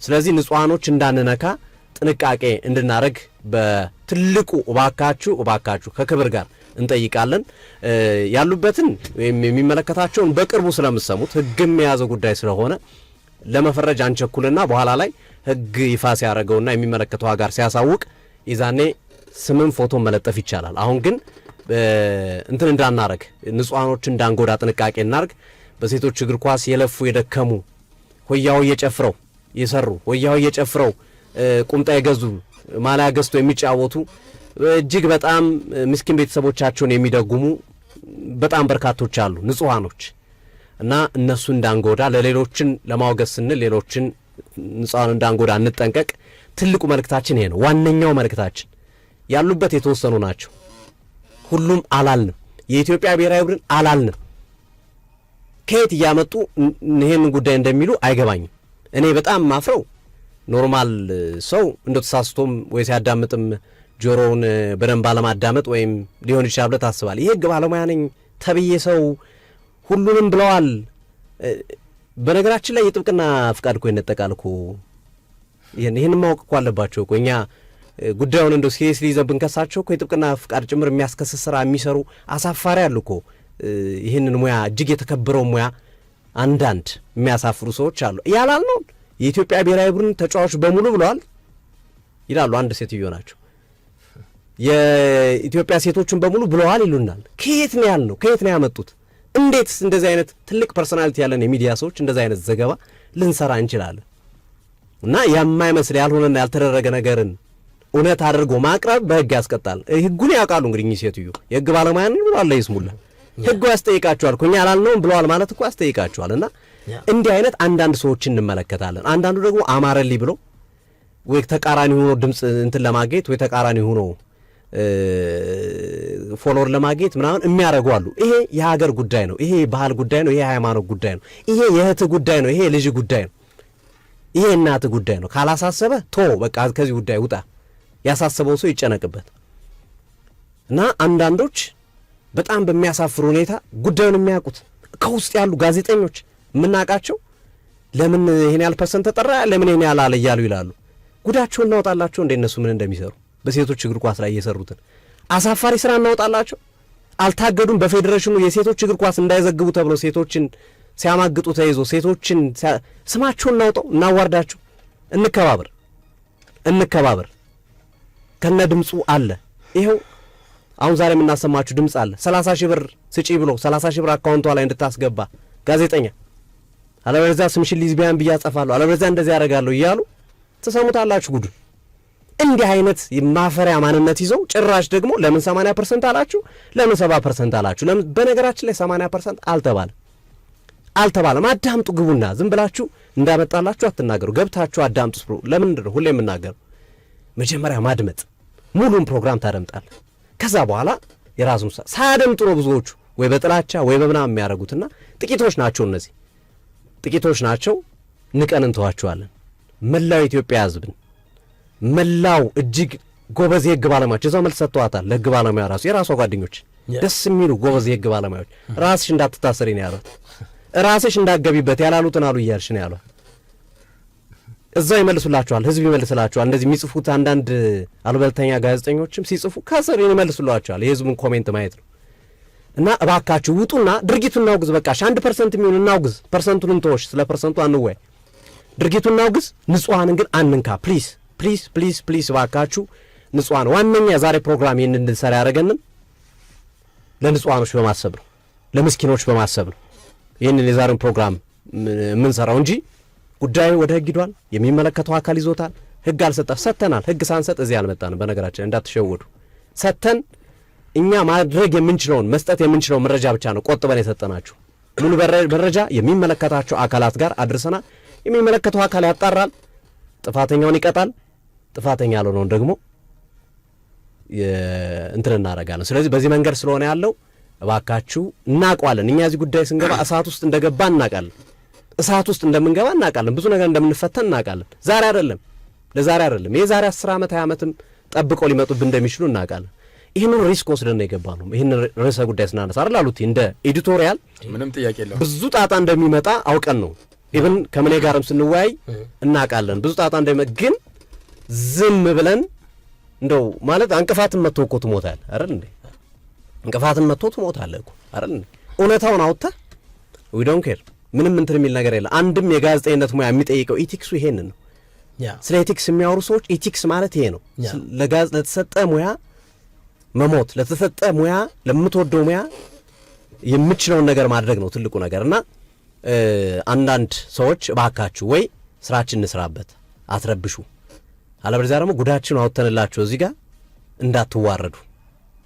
ስለዚህ ንጹሃኖች እንዳንነካ ጥንቃቄ እንድናረግ በትልቁ እባካችሁ ከክብር ጋር እንጠይቃለን። ያሉበትን የሚመለከታቸውን በቅርቡ ስለምሰሙት ህግም የያዘ ጉዳይ ስለሆነ ለመፈረጅ አንቸኩልና በኋላ ላይ ህግ ይፋ ሲያደርገውና የሚመለከተው ሀገር ሲያሳውቅ ይዛኔ ስምም ፎቶ መለጠፍ ይቻላል። አሁን ግን እንትን እንዳናረግ ንጹሃኖች እንዳንጎዳ ጥንቃቄ እናርግ። በሴቶች እግር ኳስ የለፉ የደከሙ ሆያው እየጨፍረው ይሰሩ ሆያው እየጨፍረው ቁምጣ የገዙ ማሊያ ገዝቶ የሚጫወቱ እጅግ በጣም ምስኪን ቤተሰቦቻቸውን የሚደጉሙ በጣም በርካቶች አሉ ንጹሃኖች እና እነሱ እንዳንጎዳ ለሌሎችን ለማውገዝ ስንል ሌሎችን ንጹሃን እንዳንጎዳ እንጠንቀቅ። ትልቁ መልእክታችን ይሄ ነው። ዋነኛው መልእክታችን ያሉበት የተወሰኑ ናቸው። ሁሉም አላልንም። የኢትዮጵያ ብሔራዊ ቡድን አላልንም። ከየት እያመጡ ይሄን ጉዳይ እንደሚሉ አይገባኝም። እኔ በጣም ማፍረው ኖርማል ሰው እንደው ተሳስቶም ወይ ሲያዳምጥም ጆሮውን በደንብ አለማዳመጥ ወይም ሊሆን ይችላል ብለህ ታስባለህ። የህግ ባለሙያ ነኝ ተብዬ ሰው ሁሉንም ብለዋል። በነገራችን ላይ የጥብቅና ፍቃድ እኮ ይነጠቃል እኮ። ይህን ማወቅ እኮ አለባቸው እኮ። እኛ ጉዳዩን እንደው ሲሪየስሊ ይዘን ብንከሳቸው እኮ የጥብቅና ፍቃድ ጭምር የሚያስከስስ ስራ የሚሰሩ አሳፋሪ አሉ እኮ። ይህንን ሙያ እጅግ የተከበረው ሙያ አንዳንድ የሚያሳፍሩ ሰዎች አሉ። ያላልነውን የኢትዮጵያ ብሔራዊ ቡድን ተጫዋቾች በሙሉ ብለዋል ይላሉ። አንድ ሴትዮ ናቸው። የኢትዮጵያ ሴቶችን በሙሉ ብለዋል ይሉናል። ከየት ነው ያልነው? ከየት ነው ያመጡት? እንዴትስ እንደዚህ አይነት ትልቅ ፐርሶናሊቲ ያለን የሚዲያ ሰዎች እንደዚህ አይነት ዘገባ ልንሰራ እንችላለን? እና የማይመስል ያልሆነና ያልተደረገ ነገርን እውነት አድርጎ ማቅረብ በህግ ያስቀጣል። ህጉን ያውቃሉ እንግዲህ እኚህ ሴትዮ የህግ ባለሙያ ነን ብለዋል። ይስሙላ ህጉ ያስጠይቃቸዋል እኮ። እኛ ያላልነውም ብለዋል ማለት እኮ ያስጠይቃቸዋል። እና እንዲህ አይነት አንዳንድ ሰዎችን እንመለከታለን። አንዳንዱ ደግሞ አማረልኝ ብሎ ወይ ተቃራኒ ሆኖ ድምፅ እንትን ለማግኘት ወይ ተቃራኒ ሆኖ ፎሎወር ለማግኘት ምናምን የሚያደርጉ አሉ። ይሄ የሀገር ጉዳይ ነው። ይሄ የባህል ጉዳይ ነው። ይሄ የሃይማኖት ጉዳይ ነው። ይሄ የእህት ጉዳይ ነው። ይሄ የልጅ ጉዳይ ነው። ይሄ እናት ጉዳይ ነው። ካላሳሰበ በቃ ከዚህ ጉዳይ ውጣ። ያሳሰበው ሰው ይጨነቅበት። እና አንዳንዶች በጣም በሚያሳፍር ሁኔታ ጉዳዩን የሚያውቁት ከውስጥ ያሉ ጋዜጠኞች የምናውቃቸው ለምን ይሄን ያህል ፐርሰንት ተጠራ ለምን ይሄን ያህል አለ እያሉ ይላሉ። ጉዳቸውን እናወጣላቸው እንደ እነሱ ምን እንደሚሰሩ በሴቶች እግር ኳስ ላይ እየሰሩትን አሳፋሪ ስራ እናወጣላቸው። አልታገዱም። በፌዴሬሽኑ የሴቶች እግር ኳስ እንዳይዘግቡ ተብሎ ሴቶችን ሲያማግጡ ተይዞ ሴቶችን ስማቸውን እናውጣው፣ እናዋርዳቸው። እንከባበር። ከነ ድምፁ አለ። ይሄው አሁን ዛሬ የምናሰማችሁ ድምፅ አለ። 30 ሺህ ብር ስጪ ብሎ 30 ሺህ ብር አካውንቷ ላይ እንድታስገባ ጋዜጠኛ፣ አለበለዚያ ስምሽን ሊዝቢያን ብዬ አጠፋለሁ፣ አለበለዚያ እንደዚህ ያደርጋለሁ እያሉ ትሰሙታላችሁ ጉዱን። እንዲህ አይነት ማፈሪያ ማንነት ይዘው ጭራሽ ደግሞ ለምን 80% አላችሁ? ለምን 70% አላችሁ? ለምን? በነገራችን ላይ 80% አልተባለም። አዳምጡ፣ ግቡና ዝም ብላችሁ እንዳመጣላችሁ አትናገሩ። ገብታችሁ አዳምጡ። ለምን እንደው ሁሌ የምናገረው መጀመሪያ ማድመጥ፣ ሙሉን ፕሮግራም ታደምጣለህ። ከዛ በኋላ የራሱን ሳያደምጡ ነው ብዙዎቹ ወይ በጥላቻ ወይ በምናምን የሚያደርጉትና ጥቂቶች ናቸው። እነዚህ ጥቂቶች ናቸው። ንቀን እንተዋቸዋለን። መላው ኢትዮጵያ ሕዝብን መላው እጅግ ጎበዝ የህግ ባለሙያዎች እዛው መልስ ሰጥተዋታል። ለህግ ባለሙያ ራሱ የራሷ ጓደኞች ደስ የሚሉ ጎበዝ የህግ ባለሙያዎች ራስሽ እንዳትታሰሪ ነው ያሏት። ራስሽ እንዳትገቢበት ያላሉትን አሉ እያልሽ ነው ያሏት። እዛው ይመልሱላችኋል፣ ህዝብ ይመልስላችኋል። እንደዚህ የሚጽፉት አንዳንድ አሉበልተኛ ጋዜጠኞችም ሲጽፉ ከስር ይመልሱላችኋል። የህዝቡን ኮሜንት ማየት ነው። እና እባካችሁ ውጡና ድርጊቱን እናውግዝ። በቃሽ 1% የሚሆን እናውግዝ። ፐርሰንቱን እንተወሽ፣ ስለ ፐርሰንቱ አንወያይ። ድርጊቱን እናውግዝ። ንጹሃንን ግን አንንካ። ፕሊዝ እባካችሁ ንጹሃን። ዋነኛ የዛሬ ፕሮግራም ይህን እንድንሰራ ያደረገንም ለንጹሃኖች በማሰብ ነው፣ ለምስኪኖች በማሰብ ነው ይህንን የዛሬውን ፕሮግራም የምንሰራው እንጂ ጉዳዩ ወደ ህግ ሂዷል። የሚመለከተው አካል ይዞታል። ህግ ሰጥተናል። ህግ ሳንሰጥ እዚህ አልመጣንም። በነገራችን እንዳትሸወዱ። ሰጥተን እኛ ማድረግ የምንችለውን መስጠት የምንችለውን መረጃ ብቻ ነው ቆጥበን የሰጠናችሁ። ሙሉ መረጃ የሚመለከታቸው አካላት ጋር አድርሰናል። የሚመለከተው አካል ያጣራል፣ ጥፋተኛውን ይቀጣል፣ ጥፋተኛ ያልሆነውን ደግሞ እንትን እናደርጋለን። ስለዚህ በዚህ መንገድ ስለሆነ ያለው እባካችሁ እናውቀዋለን። እኛ እዚህ ጉዳይ ስንገባ እሳት ውስጥ እንደገባ እናውቃለን። እሳት ውስጥ እንደምንገባ እናውቃለን። ብዙ ነገር እንደምንፈተን እናውቃለን። ዛሬ አይደለም የዛሬ 10 ዓመት 20 ዓመትም ጠብቀው ሊመጡብን እንደሚችሉ እናውቃለን። ይህንን ሪስክ ወስደን ነው የገባ ነው። ይህን ርዕሰ ጉዳይ ስናነሳ አይደል አሉት እንደ ኤዲቶሪያል ምንም ጥያቄ የለውም። ብዙ ጣጣ እንደሚመጣ አውቀን ነው ኢቭን ከመኔ ጋርም ስንወያይ እናቃለን ብዙ ጣጣ ግን ዝም ብለን እንደው ማለት አንቀፋትን መጥቶ እኮ ትሞታለህ አይደል እንዴ? እንቀፋትን መጥቶ ትሞታለህ እኮ አይደል እንዴ? እውነታውን አውጥተህ we don't care ምንም እንትን የሚል ነገር የለም። አንድም የጋዜጠኝነት ሙያ የሚጠይቀው ኢቲክሱ ይሄንን ነው። ስለ ኢቲክስ የሚያወሩ ሰዎች ኢቲክስ ማለት ይሄ ነው። ለተሰጠ ሙያ መሞት፣ ለተሰጠ ሙያ ለምትወደው ሙያ የምትችለውን ነገር ማድረግ ነው ትልቁ ነገርና አንዳንድ ሰዎች እባካችሁ ወይ ስራችን እንስራበት አትረብሹ፣ አለበለዚያ ደግሞ ጉዳችን አውጥተንላችሁ እዚህ ጋር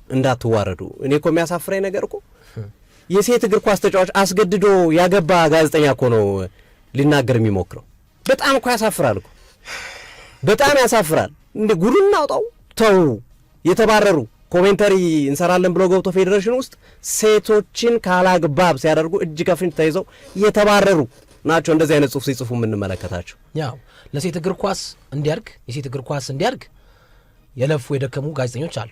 እንዳትዋረዱ። እኔ እኮ የሚያሳፍረኝ ነገር እኮ የሴት እግር ኳስ ተጫዋች አስገድዶ ያገባ ጋዜጠኛ እኮ ነው ሊናገር የሚሞክረው። በጣም እኮ ያሳፍራል እኮ በጣም ያሳፍራል። እንደ ጉዱን አውጣው ተው። የተባረሩ ኮሜንተሪ እንሰራለን ብሎ ገብቶ ፌዴሬሽን ውስጥ ሴቶችን ካላግባብ ሲያደርጉ እጅ ከፍንጅ ተይዘው የተባረሩ ናቸው። እንደዚህ አይነት ጽሁፍ ሲጽፉ የምንመለከታቸው ያው ለሴት እግር ኳስ እንዲያርግ የሴት እግር ኳስ እንዲያርግ የለፉ የደከሙ ጋዜጠኞች አሉ፣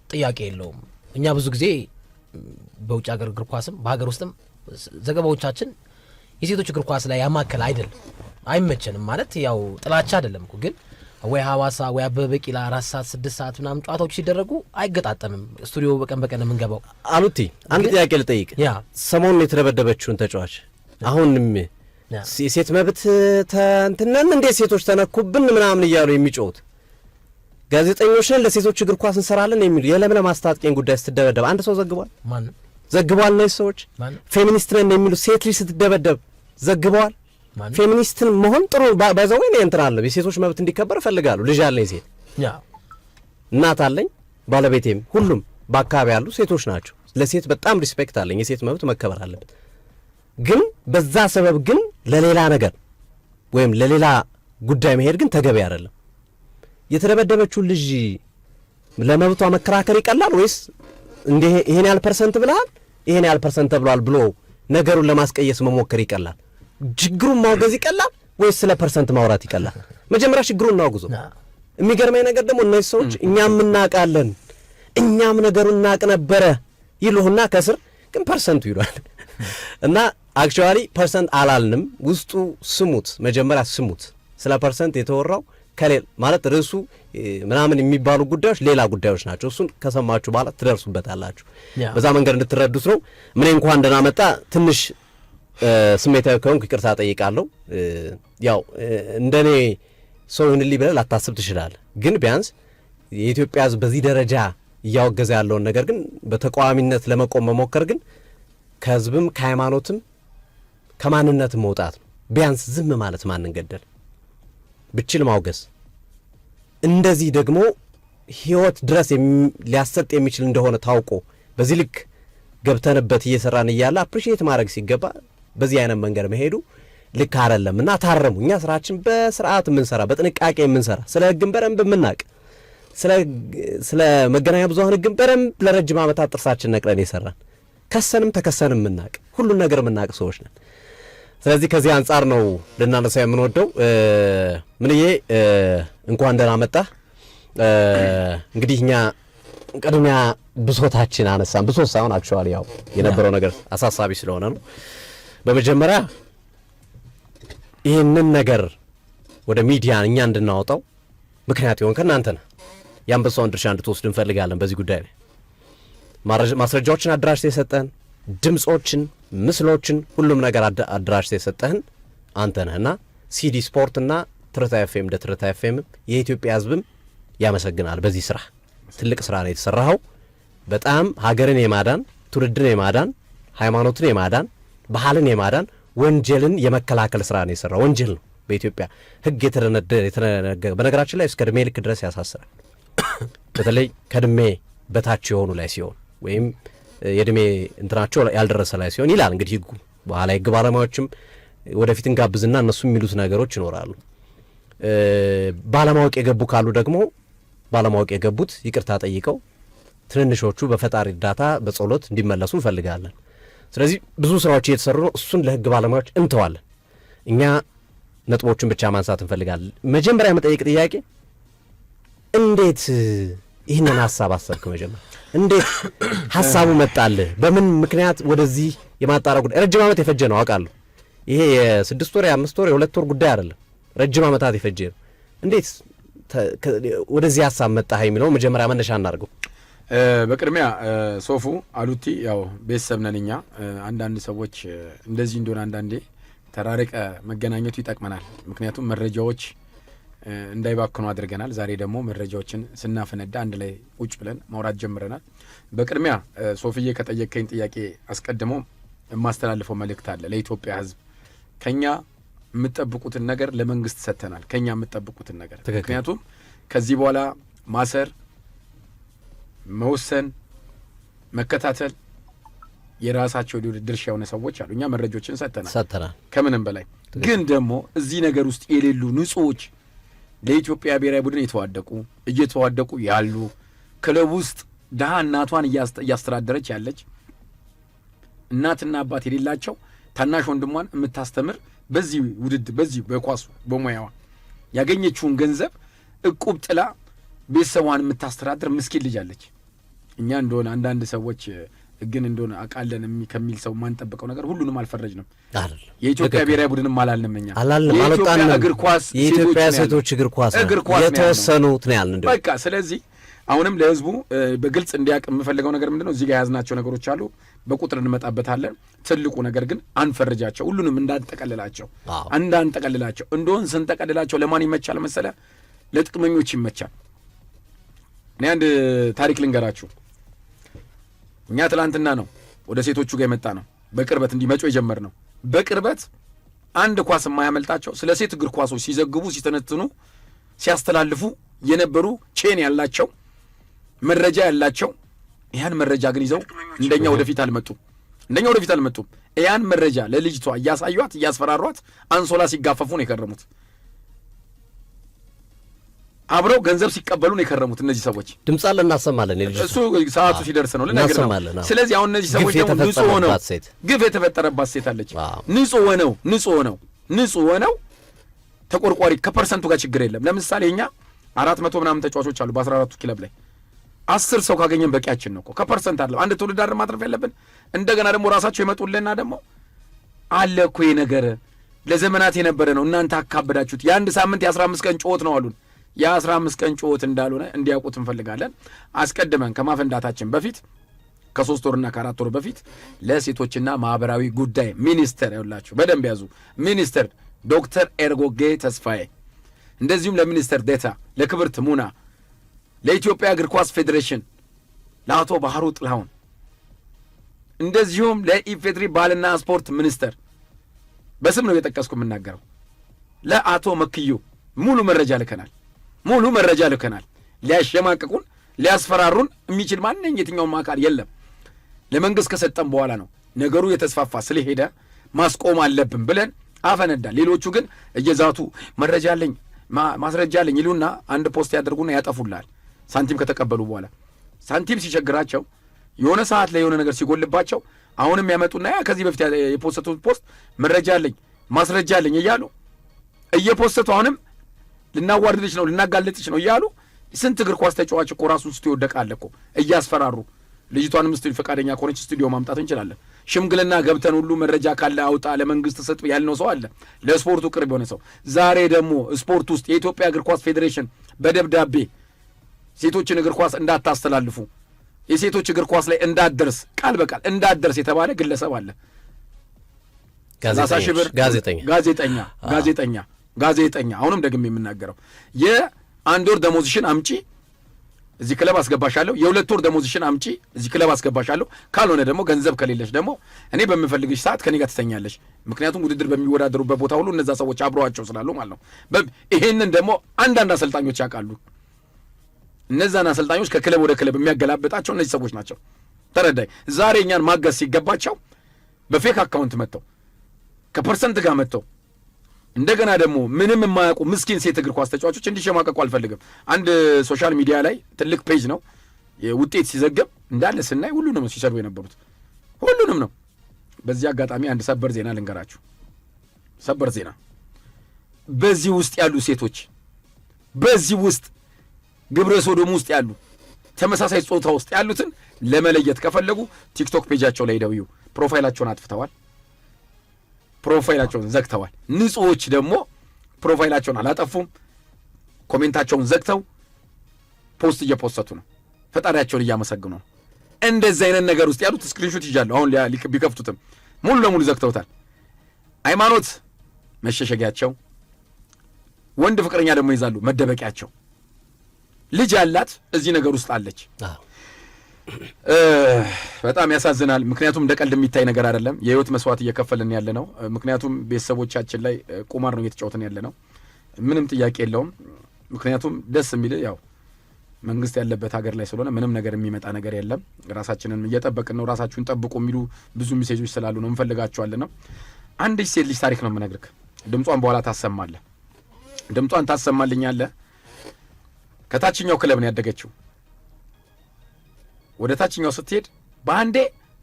ጥያቄ የለውም። እኛ ብዙ ጊዜ በውጭ ሀገር እግር ኳስም በሀገር ውስጥም ዘገባዎቻችን የሴቶች እግር ኳስ ላይ ያማከለ አይደለም፣ አይመቸንም ማለት ያው ጥላቻ አይደለም እኮ ግን ወይ ሐዋሳ ወይ አበበ ቢቂላ 4 ሰዓት 6 ሰዓት ምናምን ጨዋታዎች ሲደረጉ አይገጣጠምም። ስቱዲዮ በቀን የምንገባው አሉቲ አንድ ጥያቄ ልጠይቅ። ሰሞኑን የተደበደበችውን ተጫዋች አሁንም የሴት መብት ተንተነን እንዴት ሴቶች ተነኩብን ምናምን እያሉ የሚጮሁት ጋዜጠኞች ነን ለሴቶች እግር ኳስ እንሰራለን የሚሉ የለምለም አስታጥቄን ጉዳይ ስትደበደብ አንድ ሰው ዘግቧል? ማንም ዘግቧል? ነው ሰዎች ፌሚኒስት ነን የሚሉ ሴት ልጅ ስትደበደብ ዘግቧል? ፌሚኒስትን መሆን ጥሩ ባይዘው ነው እንትን አለ። የሴቶች መብት እንዲከበር እፈልጋለሁ። ልጅ አለኝ፣ ሴት እናት አለኝ፣ ባለቤቴም ሁሉም በአካባቢ ያሉ ሴቶች ናቸው። ለሴት በጣም ሪስፔክት አለኝ። የሴት መብት መከበር አለበት። ግን በዛ ሰበብ ግን ለሌላ ነገር ወይም ለሌላ ጉዳይ መሄድ ግን ተገቢ አይደለም። የተደበደበችው ልጅ ለመብቷ መከራከር ይቀላል ወይስ እንደ ይሄን ያህል ፐርሰንት ብለሃል ይሄን ያህል ፐርሰንት ተብሏል ብሎ ነገሩን ለማስቀየስ መሞከር ይቀላል? ችግሩን ማውገዝ ይቀላል ወይስ ስለ ፐርሰንት ማውራት ይቀላል? መጀመሪያ ችግሩን እናውግዞ። የሚገርመኝ ነገር ደግሞ እነዚህ ሰዎች እኛም እናውቃለን እኛም ነገሩን እናውቅ ነበረ ይሉህና ከስር ግን ፐርሰንቱ ይሏል። እና አክቹዋሊ ፐርሰንት አላልንም። ውስጡ ስሙት፣ መጀመሪያ ስሙት። ስለ ፐርሰንት የተወራው ከሌላ ማለት ርዕሱ ምናምን የሚባሉ ጉዳዮች ሌላ ጉዳዮች ናቸው። እሱን ከሰማችሁ በኋላ ትደርሱበታላችሁ። በዛ መንገድ እንድትረዱት ነው። ምን እንኳን እንደናመጣ ትንሽ ስሜታዊ ከሆንኩ ይቅርታ ጠይቃለሁ። ያው እንደኔ ሰው ይሁንልኝ ብለህ ላታስብ ትችላለህ። ግን ቢያንስ የኢትዮጵያ ሕዝብ በዚህ ደረጃ እያወገዘ ያለውን ነገር ግን በተቃዋሚነት ለመቆም መሞከር ግን ከሕዝብም ከሃይማኖትም ከማንነትም መውጣት ነው። ቢያንስ ዝም ማለት ማንን ገደል ብችል ማውገዝ። እንደዚህ ደግሞ ሕይወት ድረስ ሊያሰጥ የሚችል እንደሆነ ታውቆ በዚህ ልክ ገብተንበት እየሰራን እያለ አፕሪሺየት ማድረግ ሲገባ በዚህ አይነት መንገድ መሄዱ ልክ አይደለም እና ታረሙ። እኛ ስራችን በስርዓት የምንሰራ በጥንቃቄ የምንሰራ ስለ ሕግም በደንብ የምናውቅ ስለ መገናኛ ብዙኃን ሕግም በደንብ ለረጅም ዓመታት ጥርሳችን ነቅለን የሰራን ከሰንም ተከሰንም የምናውቅ ሁሉን ነገር የምናውቅ ሰዎች ነን። ስለዚህ ከዚህ አንጻር ነው ልናነሳ የምንወደው። ምንዬ እንኳን ደህና መጣህ። እንግዲህ እኛ ቅድሚያ ብሶታችን አነሳን። ብሶት ሳይሆን አክቹዋሊ ያው የነበረው ነገር አሳሳቢ ስለሆነ ነው። በመጀመሪያ ይህንን ነገር ወደ ሚዲያ እኛ እንድናወጣው ምክንያት ይሆን ከእናንተ ነው። የአንበሳውን ድርሻ እንድትወስድ እንፈልጋለን። በዚህ ጉዳይ ላይ ማስረጃዎችን አደራጅተህ የሰጠህን ድምጾችን፣ ምስሎችን፣ ሁሉም ነገር አደራጅተህ የሰጠህን አንተ ነህና ሲዲ ስፖርትና ትርታ ኤፍኤም እንደ ትርታ ኤፍኤም የኢትዮጵያ ሕዝብም ያመሰግናል። በዚህ ስራ ትልቅ ስራ ነው የተሰራው። በጣም ሀገርን የማዳን ትውልድን የማዳን ሃይማኖትን የማዳን ባህልን የማዳን ወንጀልን የመከላከል ስራ ነው የሰራው። ወንጀል ነው በኢትዮጵያ ሕግ የተደነገገ በነገራችን ላይ እስከ ዕድሜ ልክ ድረስ ያሳስራል። በተለይ ከዕድሜ በታች የሆኑ ላይ ሲሆን ወይም የዕድሜ እንትናቸው ያልደረሰ ላይ ሲሆን ይላል እንግዲህ ሕጉ። በኋላ ሕግ ባለሙያዎችም ወደፊት እንጋብዝና እነሱ የሚሉት ነገሮች ይኖራሉ። ባለማወቅ የገቡ ካሉ ደግሞ ባለማወቅ የገቡት ይቅርታ ጠይቀው ትንንሾቹ በፈጣሪ እርዳታ በጸሎት እንዲመለሱ እንፈልጋለን። ስለዚህ ብዙ ስራዎች እየተሰሩ ነው። እሱን ለሕግ ባለሙያዎች እንተዋለን። እኛ ነጥቦቹን ብቻ ማንሳት እንፈልጋለን። መጀመሪያ የመጠየቅ ጥያቄ እንዴት ይህንን ሀሳብ አሰብክ? መጀመሪያ እንዴት ሀሳቡ መጣልህ? በምን ምክንያት ወደዚህ የማጣራ ጉዳይ ረጅም ዓመት የፈጀ ነው አውቃለሁ። ይሄ የ6 ወር የ5 ወር የ2 ወር ጉዳይ አይደለም፣ ረጅም ዓመታት የፈጀ ነው። እንዴት ወደዚህ ሀሳብ መጣህ የሚለው መጀመሪያ መነሻ እናድርገው። በቅድሚያ ሶፉ አሉቲ ያው ቤተሰብ ነን እኛ። አንዳንድ ሰዎች እንደዚህ እንደሆነ አንዳንዴ ተራርቀ መገናኘቱ ይጠቅመናል። ምክንያቱም መረጃዎች እንዳይባክኑ አድርገናል። ዛሬ ደግሞ መረጃዎችን ስናፈነዳ አንድ ላይ ቁጭ ብለን ማውራት ጀምረናል። በቅድሚያ ሶፍዬ ከጠየቀኝ ጥያቄ አስቀድሞ የማስተላልፈው መልእክት አለ ለኢትዮጵያ ሕዝብ። ከኛ የምትጠብቁትን ነገር ለመንግስት ሰጥተናል። ከኛ የምትጠብቁትን ነገር ምክንያቱም ከዚህ በኋላ ማሰር፣ መወሰን፣ መከታተል የራሳቸው ድርሻ የሆነ ሰዎች አሉ። እኛ መረጃዎችን ሰጥተናል። ከምንም በላይ ግን ደግሞ እዚህ ነገር ውስጥ የሌሉ ንጹዎች ለኢትዮጵያ ብሔራዊ ቡድን እየተዋደቁ ያሉ ክለብ ውስጥ ድሃ እናቷን እያስተዳደረች ያለች እናትና አባት የሌላቸው ታናሽ ወንድሟን የምታስተምር በዚህ ውድድር በዚህ በኳሱ በሙያዋ ያገኘችውን ገንዘብ እቁብ ጥላ ቤተሰቧን የምታስተዳድር ምስኪን ልጅ አለች። እኛ እንደሆነ አንዳንድ ሰዎች ግን እንደሆነ አቃለን ከሚል ሰው ማንጠብቀው ነገር ሁሉንም አልፈረጅንም። የኢትዮጵያ ብሔራዊ ቡድንም አላልንም። እኛ የኢትዮጵያ እግር ኳስ የኢትዮጵያ ሴቶች እግር ኳስ የተወሰኑት ነው ያልን። በቃ ስለዚህ አሁንም ለህዝቡ በግልጽ እንዲያውቅ የምፈልገው ነገር ምንድነው፣ እዚህ ጋር የያዝናቸው ነገሮች አሉ፣ በቁጥር እንመጣበታለን። ትልቁ ነገር ግን አንፈርጃቸው፣ ሁሉንም እንዳንጠቀልላቸው እንደሆን ስንጠቀልላቸው ለማን ይመቻል መሰለ? ለጥቅመኞች ይመቻል። እኔ አንድ ታሪክ ልንገራችሁ። እኛ ትላንትና ነው ወደ ሴቶቹ ጋር የመጣ ነው፣ በቅርበት እንዲመጮ የጀመር ነው። በቅርበት አንድ ኳስ የማያመልጣቸው ስለ ሴት እግር ኳሶች ሲዘግቡ፣ ሲተነትኑ፣ ሲያስተላልፉ የነበሩ ቼን ያላቸው መረጃ ያላቸው ያን መረጃ ግን ይዘው እንደኛ ወደፊት አልመጡም። ያን መረጃ ለልጅቷ እያሳዩት እያስፈራሯት አንሶላ ሲጋፈፉ ነው የከረሙት። አብረው ገንዘብ ሲቀበሉ ነው የከረሙት እነዚህ ሰዎች። ድምፅ አለ እናሰማለን። እሱ ሰዓቱ ሲደርስ ነው ልነግርህ ነው። ስለዚህ አሁን እነዚህ ሰዎች ደግሞ ንጹህ ሆነው ግፍ የተፈጠረባት ሴት አለች። ንጹህ ሆነው ተቆርቋሪ ከፐርሰንቱ ጋር ችግር የለም። ለምሳሌ እኛ 400 ምናምን ተጫዋቾች አሉ በ14ቱ ክለብ ላይ 10 ሰው ካገኘን በቂያችን ነው እኮ። ከፐርሰንት አለው አንድ ትውልድ አይደል ማትረፍ ያለብን። እንደገና ደግሞ ራሳቸው ይመጡልንና ደግሞ አለ እኮ ይሄ ነገር ለዘመናት የነበረ ነው እናንተ አካበዳችሁት። የአንድ ሳምንት የ15 ቀን ጩኸት ነው አሉን። የ15 ቀን ጩኸት እንዳልሆነ እንዲያውቁት እንፈልጋለን። አስቀድመን ከማፈንዳታችን በፊት ከ3 ወርና ከ4 ወር በፊት ለሴቶችና ማህበራዊ ጉዳይ ሚኒስተር ያውላችሁ በደንብ ያዙ ሚኒስተር ዶክተር ኤርጎጌ ተስፋዬ፣ እንደዚሁም ለሚኒስተር ዴታ ለክብርት ሙና፣ ለኢትዮጵያ እግር ኳስ ፌዴሬሽን ለአቶ ባህሩ ጥላሁን፣ እንደዚሁም ለኢፌድሪ ባህልና ስፖርት ሚኒስተር በስም ነው የጠቀስኩ የምናገረው፣ ለአቶ መክዩ ሙሉ መረጃ ልከናል። ሊያሸማቅቁን ሊያስፈራሩን የሚችል የትኛውም አካል የለም። ለመንግስት ከሰጠን በኋላ ነው ነገሩ የተስፋፋ ስለሄደ ማስቆም አለብን ብለን አፈነዳ። ሌሎቹ ግን እየዛቱ መረጃ አለኝ ማስረጃ አለኝ ይሉና አንድ ፖስት ያደርጉና ያጠፉላል። ሳንቲም ከተቀበሉ በኋላ ሳንቲም ሲቸግራቸው የሆነ ሰዓት ላይ የሆነ ነገር ሲጎልባቸው አሁንም ያመጡና ከዚህ በፊት የፖስተቱት ፖስት መረጃ አለኝ ማስረጃ አለኝ እያሉ እየፖስተቱ አሁንም ልናዋርድሽ ነው ልናጋለጥሽ ነው እያሉ ስንት እግር ኳስ ተጫዋች እኮ ራሱን ስቱዲዮ ይወደቃል እኮ እያስፈራሩ። ልጅቷንም ስቱዲዮ ፈቃደኛ ከሆነች ስቱዲዮ ማምጣት እንችላለን። ሽምግልና ገብተን ሁሉ መረጃ ካለ አውጣ ለመንግስት ሰጥ ያልነው ሰው አለ፣ ለስፖርቱ ቅርብ የሆነ ሰው። ዛሬ ደግሞ ስፖርት ውስጥ የኢትዮጵያ እግር ኳስ ፌዴሬሽን በደብዳቤ ሴቶችን እግር ኳስ እንዳታስተላልፉ፣ የሴቶች እግር ኳስ ላይ እንዳትደርስ ቃል በቃል እንዳትደርስ የተባለ ግለሰብ አለ። 30 ሺህ ብር ጋዜጠኛ አሁንም ደግሜ የምናገረው የአንድ ወር ደሞዝሽን አምጪ እዚህ ክለብ አስገባሻለሁ፣ የ2 ወር ደሞዝሽን አምጪ እዚህ ክለብ አስገባሻለሁ፣ ካልሆነ ደግሞ ገንዘብ ከሌለሽ ደግሞ እኔ በምፈልግሽ ሰዓት ከኔ ጋር ትተኛለሽ። ምክንያቱም ውድድር በሚወዳደሩበት ቦታ ሁሉ እነዛ ሰዎች አብረዋቸው ስላሉ ማለት ነው። ይሄንን ደግሞ አንዳንድ አሰልጣኞች ያውቃሉ። እነዛን አሰልጣኞች ከክለብ ወደ ክለብ የሚያገላብጣቸው እነዚህ ሰዎች ናቸው። ተረዳይ። ዛሬ እኛን ማገዝ ሲገባቸው በፌክ አካውንት መጥተው ከፐርሰንት ጋር መጥተው እንደገና ደግሞ ምንም የማያውቁ ምስኪን ሴት እግር ኳስ ተጫዋቾች እንዲሸማቀቁ አልፈልግም። አንድ ሶሻል ሚዲያ ላይ ትልቅ ፔጅ ነው ውጤት ሲዘገብ እንዳለ ስናይ ሁሉንም ነው ሲሰሩ የነበሩት፣ ሁሉንም ነው። በዚህ አጋጣሚ አንድ ሰበር ዜና ልንገራችሁ። ሰበር ዜና፣ በዚህ ውስጥ ያሉ ሴቶች፣ በዚህ ውስጥ ግብረ ሶዶም ውስጥ ያሉ ተመሳሳይ ጾታ ውስጥ ያሉትን ለመለየት ከፈለጉ ቲክቶክ ፔጃቸው ላይ ደውዩ። ፕሮፋይላቸውን አጥፍተዋል። ፕሮፋይላቸውን ዘግተዋል። ንጹዎች ደግሞ ፕሮፋይላቸውን አላጠፉም፣ ኮሜንታቸውን ዘግተው ፖስት እየፖሰቱ ነው፣ ፈጣሪያቸውን እያመሰግኑ ነው። እንደዚህ አይነት ነገር ውስጥ ያሉት ስክሪንሾት ይዣለሁ። አሁን ቢከፍቱትም ሙሉ ለሙሉ ዘግተውታል። ሃይማኖት መሸሸጊያቸው፣ ወንድ ፍቅረኛ ደግሞ ይዛሉ መደበቂያቸው። ልጅ ያላት እዚህ ነገር ውስጥ አለች። በጣም ያሳዝናል። ምክንያቱም እንደ ቀልድ የሚታይ ነገር አይደለም። የህይወት መስዋዕት እየከፈልን ያለ ነው። ምክንያቱም ቤተሰቦቻችን ላይ ቁማር ነው እየተጫወትን ያለ ነው። ምንም ጥያቄ የለውም። ምክንያቱም ደስ የሚል ያው መንግስት ያለበት ሀገር ላይ ስለሆነ ምንም ነገር የሚመጣ ነገር የለም። ራሳችንን እየጠበቅን ነው። ራሳችሁን ጠብቁ የሚሉ ብዙ ሜሴጆች ስላሉ ነው እንፈልጋቸዋለን ነው። አንድ ሴት ልጅ ታሪክ ነው የምነግርህ። ድምጿን በኋላ ታሰማለህ። ድምጿን ታሰማልኛለህ። ከታችኛው ክለብ ነው ያደገችው። ወደ ታችኛው ስትሄድ በአንዴ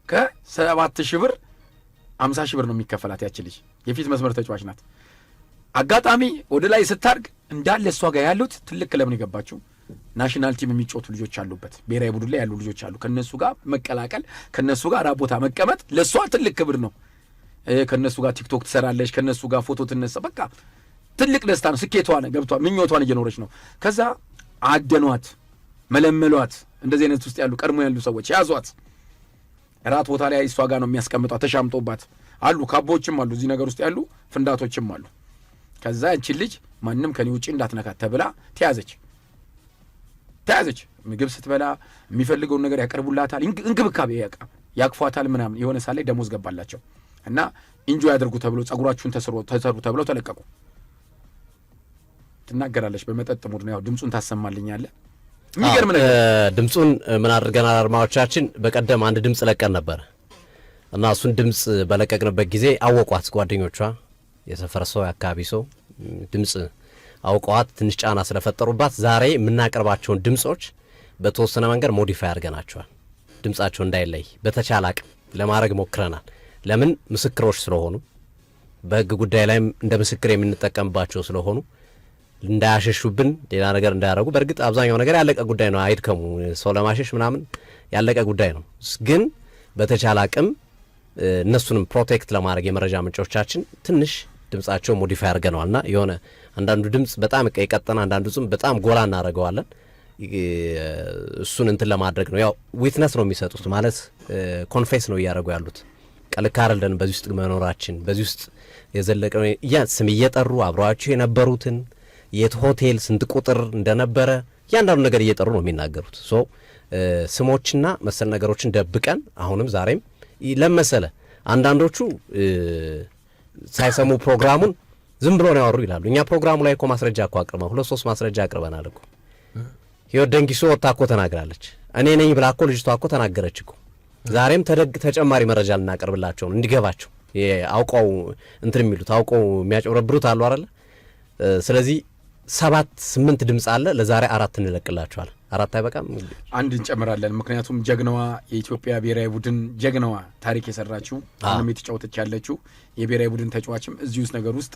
ከ7,000 ብር 50,000 ብር ነው የሚከፈላት። ያች ልጅ የፊት መስመር ተጫዋች ናት። አጋጣሚ ወደ ላይ ስታርግ እንዳለ እሷ ጋር ያሉት ትልቅ ክለብ ነው የገባችው። ናሽናል ቲም የሚጮቱ ልጆች አሉበት፣ ብሔራዊ ቡድን ላይ ያሉ ልጆች አሉ። ከነሱ ጋር መቀላቀል፣ ከነሱ ጋር ቦታ መቀመጥ ለሷ ትልቅ ክብር ነው። ከነሱ ጋር ቲክቶክ ትሰራለች፣ ከነሱ ጋር ፎቶ ትነሳ። በቃ ትልቅ ደስታ ነው። ስኬቷ ነው ገብቷ፣ ምኞቷን እየኖረች ነው። ከዛ አደኗት፣ መለመሏት። እንደዚህ አይነት ውስጥ ያሉ ቀድሞ ያሉ ሰዎች ያዟት። ራት ቦታ ላይ እሷ ጋር ነው የሚያስቀምጧት። ተሻምጦባት አሉ፣ ካቦችም አሉ፣ እዚህ ነገር ውስጥ ያሉ ፍንዳቶችም አሉ። ከዛ አንቺን ልጅ ማንም ከኔ ውጪ እንዳትነካት ተብላ ተያዘች። ምግብ ስትበላ የሚፈልገውን ነገር ያቀርቡላታል፣ እንክብካቤ ያቅፏታል ምናምን። የሆነ ሳላይ ደሞዝ ገባላቸው እና ኢንጆይ ያደርጉ ተብሎ ጸጉራችሁን ተሰሩ ተብለው ተለቀቁ። ትናገራለች በመጠጥ ሙድ ነው። ያው ድምጹን ታሰማልኛለህ። የሚገርም ነገር ድምጹን ምን አድርገናል አድማጮቻችን፣ በቀደም አንድ ድምጽ ለቀን ነበር እና እሱን ድምጽ በለቀቅንበት ጊዜ አወቋት ጓደኞቿ፣ የሰፈር ሰው፣ የአካባቢ ሰው ድምጽ አውቀዋት ትንሽ ጫና ስለፈጠሩባት ዛሬ የምናቀርባቸውን ድምጾች በተወሰነ መንገድ ሞዲፋይ አድርገናቸዋል። ድምጻቸው እንዳይለይ በተቻለ አቅም ለማድረግ ሞክረናል። ለምን ምስክሮች ስለሆኑ በሕግ ጉዳይ ላይም እንደ ምስክር የምንጠቀምባቸው ስለሆኑ እንዳያሸሹብን፣ ሌላ ነገር እንዳያደርጉ። በእርግጥ አብዛኛው ነገር ያለቀ ጉዳይ ነው፣ አይድከሙ። ሰው ለማሸሽ ምናምን ያለቀ ጉዳይ ነው። ግን በተቻለ አቅም እነሱንም ፕሮቴክት ለማድረግ የመረጃ ምንጮቻችን ትንሽ ድምጻቸው ሞዲፋይ አድርገነዋልና የሆነ አንዳንዱ ድምጽ በጣም የቀጠና፣ አንዳንዱ ድምጽ በጣም ጎላ እናደርገዋለን። እሱን እንትን ለማድረግ ነው። ያው ዊትነስ ነው የሚሰጡት ማለት ኮንፌስ ነው እያደረጉ ያሉት። ቀልካ አይደለን በዚህ ውስጥ መኖራችን። በዚህ ውስጥ የዘለቀ ስም እየጠሩ አብረዋቸው የነበሩትን የት ሆቴል ስንት ቁጥር እንደነበረ እያንዳንዱ ነገር እየጠሩ ነው የሚናገሩት። ሶ ስሞችና መሰል ነገሮችን ደብቀን አሁንም ዛሬም ለመሰለ አንዳንዶቹ ሳይሰሙ ፕሮግራሙን ዝም ብሎ ነው ያወሩ ይላሉ። እኛ ፕሮግራሙ ላይ እኮ ማስረጃ እኮ አቅርበናል፣ 2-3 ማስረጃ አቅርበናል እኮ። ህይወት ደንጊሶ ወጣ እኮ ተናግራለች። እኔ ነኝ ብላ እኮ ልጅቷ እኮ ተናገረች እኮ። ዛሬም ተጨማሪ መረጃ ልናቀርብላቸው ነው እንዲገባቸው። አውቀው እንትን የሚሉት አውቀው የሚያጨበረብሩት አሉ አይደለ? ስለዚህ 7-8 ድምፅ አለ። ለዛሬ 4 እንለቅላቸዋል። 4 አይበቃም? 1 እንጨምራለን። ምክንያቱም ጀግናዋ የኢትዮጵያ ብሔራዊ ቡድን ጀግናዋ ታሪክ የሰራችው አሁንም የተጫወተች ያለችው የብሔራዊ ቡድን ተጫዋችም እዚህ ውስጥ ነገር ውስጥ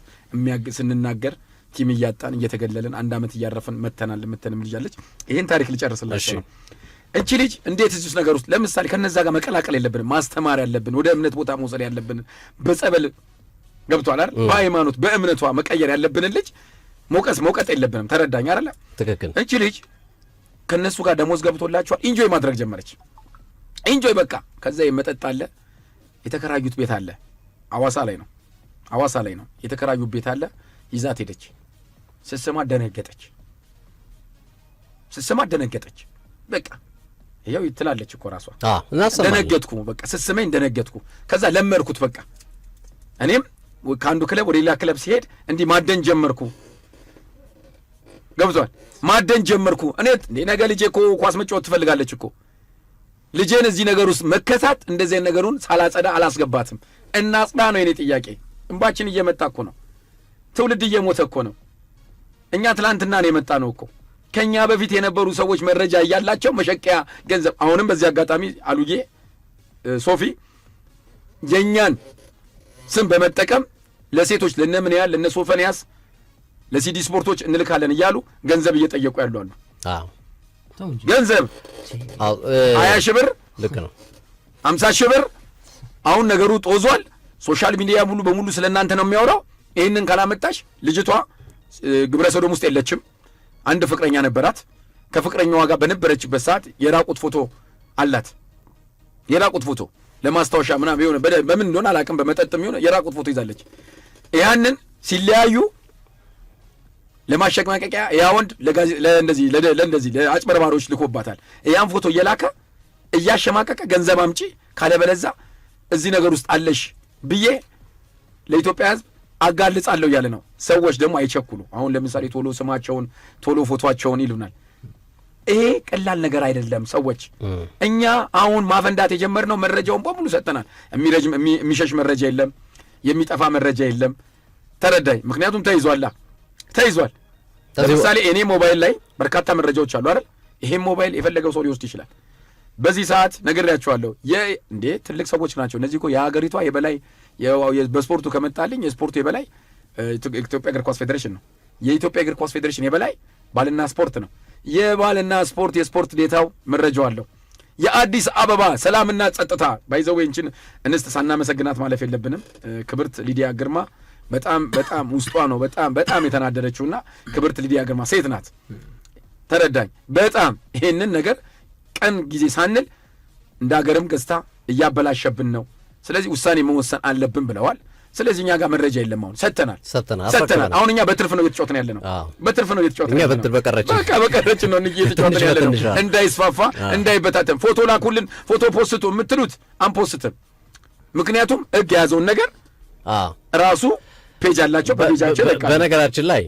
ስንናገር ቲም እያጣን እየተገለልን 1 ዓመት እያረፈን መተናል የምትልም ልጅ አለች። ይህን ታሪክ ልጨርስላቸው ነው። እቺ ልጅ እንዴት እዚህ ውስጥ ነገር ውስጥ ለምሳሌ ከነዛ ጋር መቀላቀል የለብንም፣ ማስተማር ያለብን፣ ወደ እምነት ቦታ መውሰድ ያለብን፣ በጸበል ገብቷል አይደል? በሃይማኖት በእምነቷ መቀየር ያለብን ልጅ መውቀጥ የለብንም። ተረዳኝ አይደለ? ትክክል። እቺ ልጅ ከነሱ ጋር ደሞዝ ገብቶላቸዋል። ኢንጆይ ማድረግ ጀመረች። ኢንጆይ በቃ። ከዛ የመጠጥ አለ፣ የተከራዩት ቤት አለ፣ አዋሳ ላይ ነው የተከራዩት ቤት አለ። ይዛት ሄደች። ስትሰማ ደነገጠች። በቃ ይኸው ትላለች እኮ ራሷ። ደነገጥኩ፣ በቃ ስትሰማኝ ደነገጥኩ። ከዛ ለመድኩት በቃ። እኔም ከአንዱ ክለብ ወደ ሌላ ክለብ ሲሄድ እንዲህ ማደን ጀመርኩ። ገብቷል? ማደን ጀመርኩ። እኔ ነገ ልጄ እኮ ኳስ መጫወት ትፈልጋለች እኮ። ልጄን እዚህ ነገር ውስጥ መከታት እንደዚህ ነገሩን ሳላጸዳ አላስገባትም። እናጽዳ ነው የኔ ጥያቄ። እንባችን እየመጣ እኮ ነው። ትውልድ እየሞተ እኮ ነው። እኛ ትላንትና ነው የመጣ ነው እኮ። ከኛ በፊት የነበሩ ሰዎች መረጃ እያላቸው መሸቀያ ገንዘብ። አሁንም በዚህ አጋጣሚ አሉዬ ሶፊ የኛን ስም በመጠቀም ለሴቶች ለነምን ያህል ለነ ሶፈንያስ ለሲዲ ስፖርቶች እንልካለን እያሉ ገንዘብ እየጠየቁ ያሉ አሉ። ገንዘብ 20 ሺህ ብር ልክ ነው፣ 50 ሺህ ብር። አሁን ነገሩ ጦዟል። ሶሻል ሚዲያ ሙሉ በሙሉ ስለናንተ ነው የሚያወራው። ይህንን ካላመጣሽ ልጅቷ ግብረ ሰዶም ውስጥ የለችም። አንድ ፍቅረኛ ነበራት። ከፍቅረኛዋ ጋር በነበረችበት ሰዓት የራቁት ፎቶ አላት። የራቁት ፎቶ ለማስታወሻ ምናምን የሆነ በምን እንደሆነ አላውቅም፣ በመጠጥም የሆነ የራቁት ፎቶ ይዛለች። ያንን ሲለያዩ ለማሸማቀቂያ ያ ወንድ ለእንደዚህ ለአጭበርባሪዎች ልኮባታል። ያን ፎቶ እየላከ እያሸማቀቀ ገንዘብ አምጪ ካለበለዛ እዚህ ነገር ውስጥ አለሽ ብዬ ለኢትዮጵያ ሕዝብ አጋልጻለሁ እያለ ነው። ሰዎች ደግሞ አይቸኩሉ። አሁን ለምሳሌ ቶሎ ስማቸውን ቶሎ ፎቶቸውን ይሉናል። ይሄ ቀላል ነገር አይደለም። ሰዎች እኛ አሁን ማፈንዳት የጀመርነው መረጃውን በሙሉ ሰጥተናል። የሚሸሽ መረጃ የለም፣ የሚጠፋ መረጃ የለም። ተረዳይ። ምክንያቱም ተይዟል። ለምሳሌ እኔ ሞባይል ላይ በርካታ መረጃዎች አሉ አይደል? ይሄን ሞባይል የፈለገው ሰው ሊወስድ ይችላል። በዚህ ሰዓት ነግሬያቸዋለሁ። እንዴ ትልቅ ሰዎች ናቸው እነዚህ እኮ የሀገሪቷ የበላይ በስፖርቱ ከመጣልኝ የስፖርቱ የበላይ ኢትዮጵያ እግር ኳስ ፌዴሬሽን ነው። የኢትዮጵያ እግር ኳስ ፌዴሬሽን የበላይ ባልና ስፖርት ነው። የባልና ስፖርት የስፖርት ዴታው መረጃው አለው። የአዲስ አበባ ሰላምና ጸጥታ ባይዘዌንችን እንስት ሳናመሰግናት ማለፍ የለብንም። ክብርት ሊዲያ ግርማ በጣም ውስጧ ነው በጣም የተናደደችውና ክብርት ሊዲያ ግርማ ሴት ናት። ተረዳኝ። በጣም ይሄንን ነገር ቀን ጊዜ ሳንል እንደ ሀገርም ገጽታ እያበላሸብን ነው። ስለዚህ ውሳኔ መወሰን አለብን ብለዋል። ስለዚህ እኛ ጋር መረጃ የለም። አሁን ሰጥተናል። አሁን እኛ በትርፍ ነው እየተጫወትን ያለ ነው። እኛ በቀረች ነው እየተጫወትን ያለ ነው። እንዳይስፋፋ እንዳይበታተን ፎቶ ላኩልን፣ ፎቶ ፖስቱ የምትሉት አንፖስትም። ምክንያቱም ሕግ የያዘውን ነገር ራሱ ፔጅ አላቸው። በፔጃቸው በነገራችን ላይ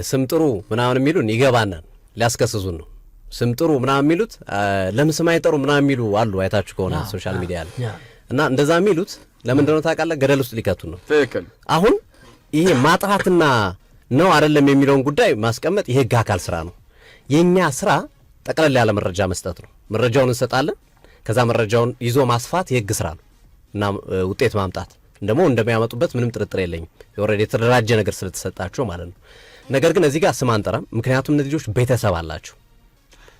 ስም ጥሩ ምናምን የሚሉን ይገባናል፣ ሊያስከስሱን ነው። ስም ጥሩ ምናምን የሚሉት ለምን ስም አይጠሩ ምናምን የሚሉ አሉ። አይታችሁ ከሆነ ሶሻል ሚዲያ ላይ እና እንደዛ የሚሉት ለምንድን ነው ታውቃለህ? ገደል ውስጥ ሊከቱን ነው። ትክክል። አሁን ይሄ ማጥራትና ነው አይደለም የሚለውን ጉዳይ ማስቀመጥ የህግ አካል ስራ ነው። የኛ ስራ ጠቅለል ያለ መረጃ መስጠት ነው። መረጃውን እንሰጣለን። ከዛ መረጃውን ይዞ ማስፋት የህግ ስራ ነው እና ውጤት ማምጣት ደግሞ እንደሚያመጡበት ምንም ጥርጥር የለኝም። ኦልሬዲ የተደራጀ ነገር ስለተሰጣቸው ማለት ነው። ነገር ግን እዚህ ጋር ስም አንጠራም። ምክንያቱም እነዚህ ልጆች ቤተሰብ አላቸው፣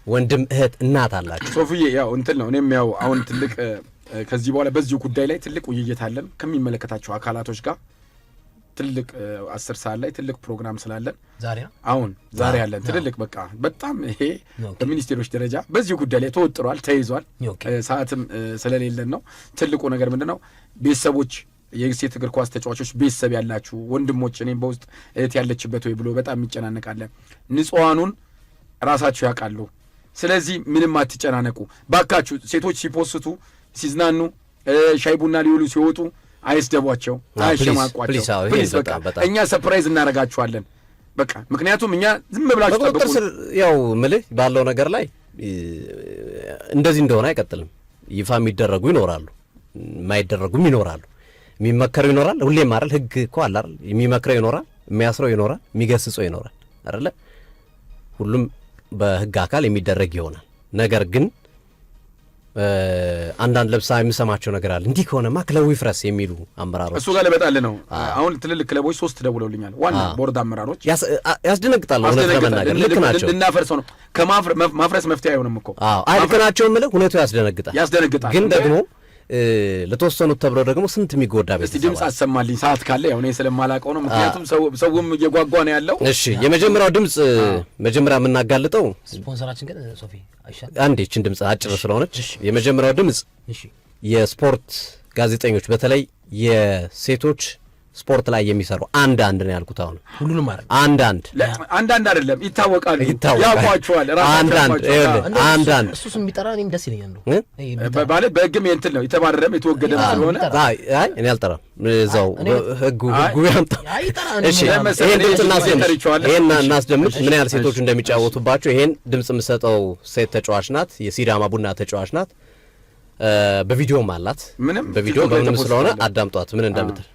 ወንድም እህት፣ እናት አላቸው። ሶፊዬ ያው እንትን ነው። እኔም ያው አሁን ትልቅ ከዚህ በኋላ በዚሁ ጉዳይ ላይ ትልቅ ውይይት አለን ከሚመለከታቸው አካላቶች ጋር ትልቅ 10 ሰዓት ላይ ትልቅ ፕሮግራም ስላለን ዛሬ ያለን ትልልቅ በቃ በጣም ይሄ በሚኒስቴሮች ደረጃ በዚሁ ጉዳይ ላይ ተወጥሯል፣ ተይዟል። ሰዓትም ስለሌለን ነው። ትልቁ ነገር ምንድነው? ቤተሰቦች የሴት እግር ኳስ ተጫዋቾች ቤተሰብ ያላችሁ ወንድሞች፣ እኔም በውስጥ እህት ያለችበት ወይ ብሎ በጣም የሚጨናነቃለን። ንጹሃኑን ራሳችሁ ያውቃሉ። ስለዚህ ምንም አትጨናነቁ ባካችሁ። ሴቶች ሲፖስቱ ሲዝናኑ ሻይ ቡና ሊውሉ ሲወጡ አይስደቧቸው፣ አያሸማቋቸው። ፕሊዝ በቃ እኛ ሰርፕራይዝ እናደርጋችኋለን። በቃ ምክንያቱም እኛ ዝም ብላችሁ በቁጥጥር ስር ያው ምልህ ባለው ነገር ላይ እንደዚህ እንደሆነ አይቀጥልም። ይፋ የሚደረጉ ይኖራሉ፣ የማይደረጉም ይኖራሉ። የሚመከረው ይኖራል። ሁሌም አይደል ህግ እኮ አለ አይደል? የሚመክረው ይኖራል፣ የሚያስረው ይኖራል፣ የሚገስጸው ይኖራል አይደለ? ሁሉም በህግ አካል የሚደረግ ይሆናል። ነገር ግን አንዳንድ ለብሳ የሚሰማቸው ነገር አለ። እንዲህ ከሆነማ ክለቡ ይፍረስ የሚሉ አመራሮች እሱ ጋር ለበጣለ ነው። አሁን ትልልቅ ክለቦች 3 ደውለውልኛል። ዋና ቦርድ አመራሮች ያስደነግጣል። እውነት ለመናገር ልክ ናቸው። ልናፈርሰው ነው። ከማፍረስ መፍትሄ አይሆንም እኮ። አይ ልክ ናቸው የምልህ ሁኔቱ ያስደነግጣል። ግን ደግሞ ለተወሰኑት ተብሎ ደግሞ ስንት የሚጎዳ ቤት። እስቲ ድምጽ አሰማልኝ ሰዓት ካለ ያው እኔ ስለማላውቀው ነው። ምክንያቱም ሰውም እየጓጓ ነው ያለው። እሺ የመጀመሪያው ድምጽ መጀመሪያ የምናጋልጠው ስፖንሰራችን ግን ሶፊ አይሻል አንዴ እቺን ድምጽ አጭር ስለሆነች የመጀመሪያው ድምጽ የስፖርት ጋዜጠኞች በተለይ የሴቶች ስፖርት ላይ የሚሰሩ አንዳንድ ነው ያልኩት። አሁን ሁሉንም ማለት አንዳንድ አይደለም፣ ይታወቃሉ፣ ያውቋቸዋል። አንዳንድ እሱስ የሚጠራ እኔም ደስ ይለኛል ነው ማለት በህግም እንትን ነው የተባረረም የተወገደ ስለሆነ አይ እኔ አልጠራም። እዛው ህጉ ያምጣ። እሺ ይሄን ድምጽ እናስደምጥ ምን ያህል ሴቶች እንደሚጫወቱባቸው። ይሄን ድምጽ የምሰጠው ሴት ተጫዋች ናት፣ የሲዳማ ቡና ተጫዋች ናት። በቪዲዮም አላት። በቪዲዮ በምንም ስለሆነ አዳምጧት ምን እንደምትል።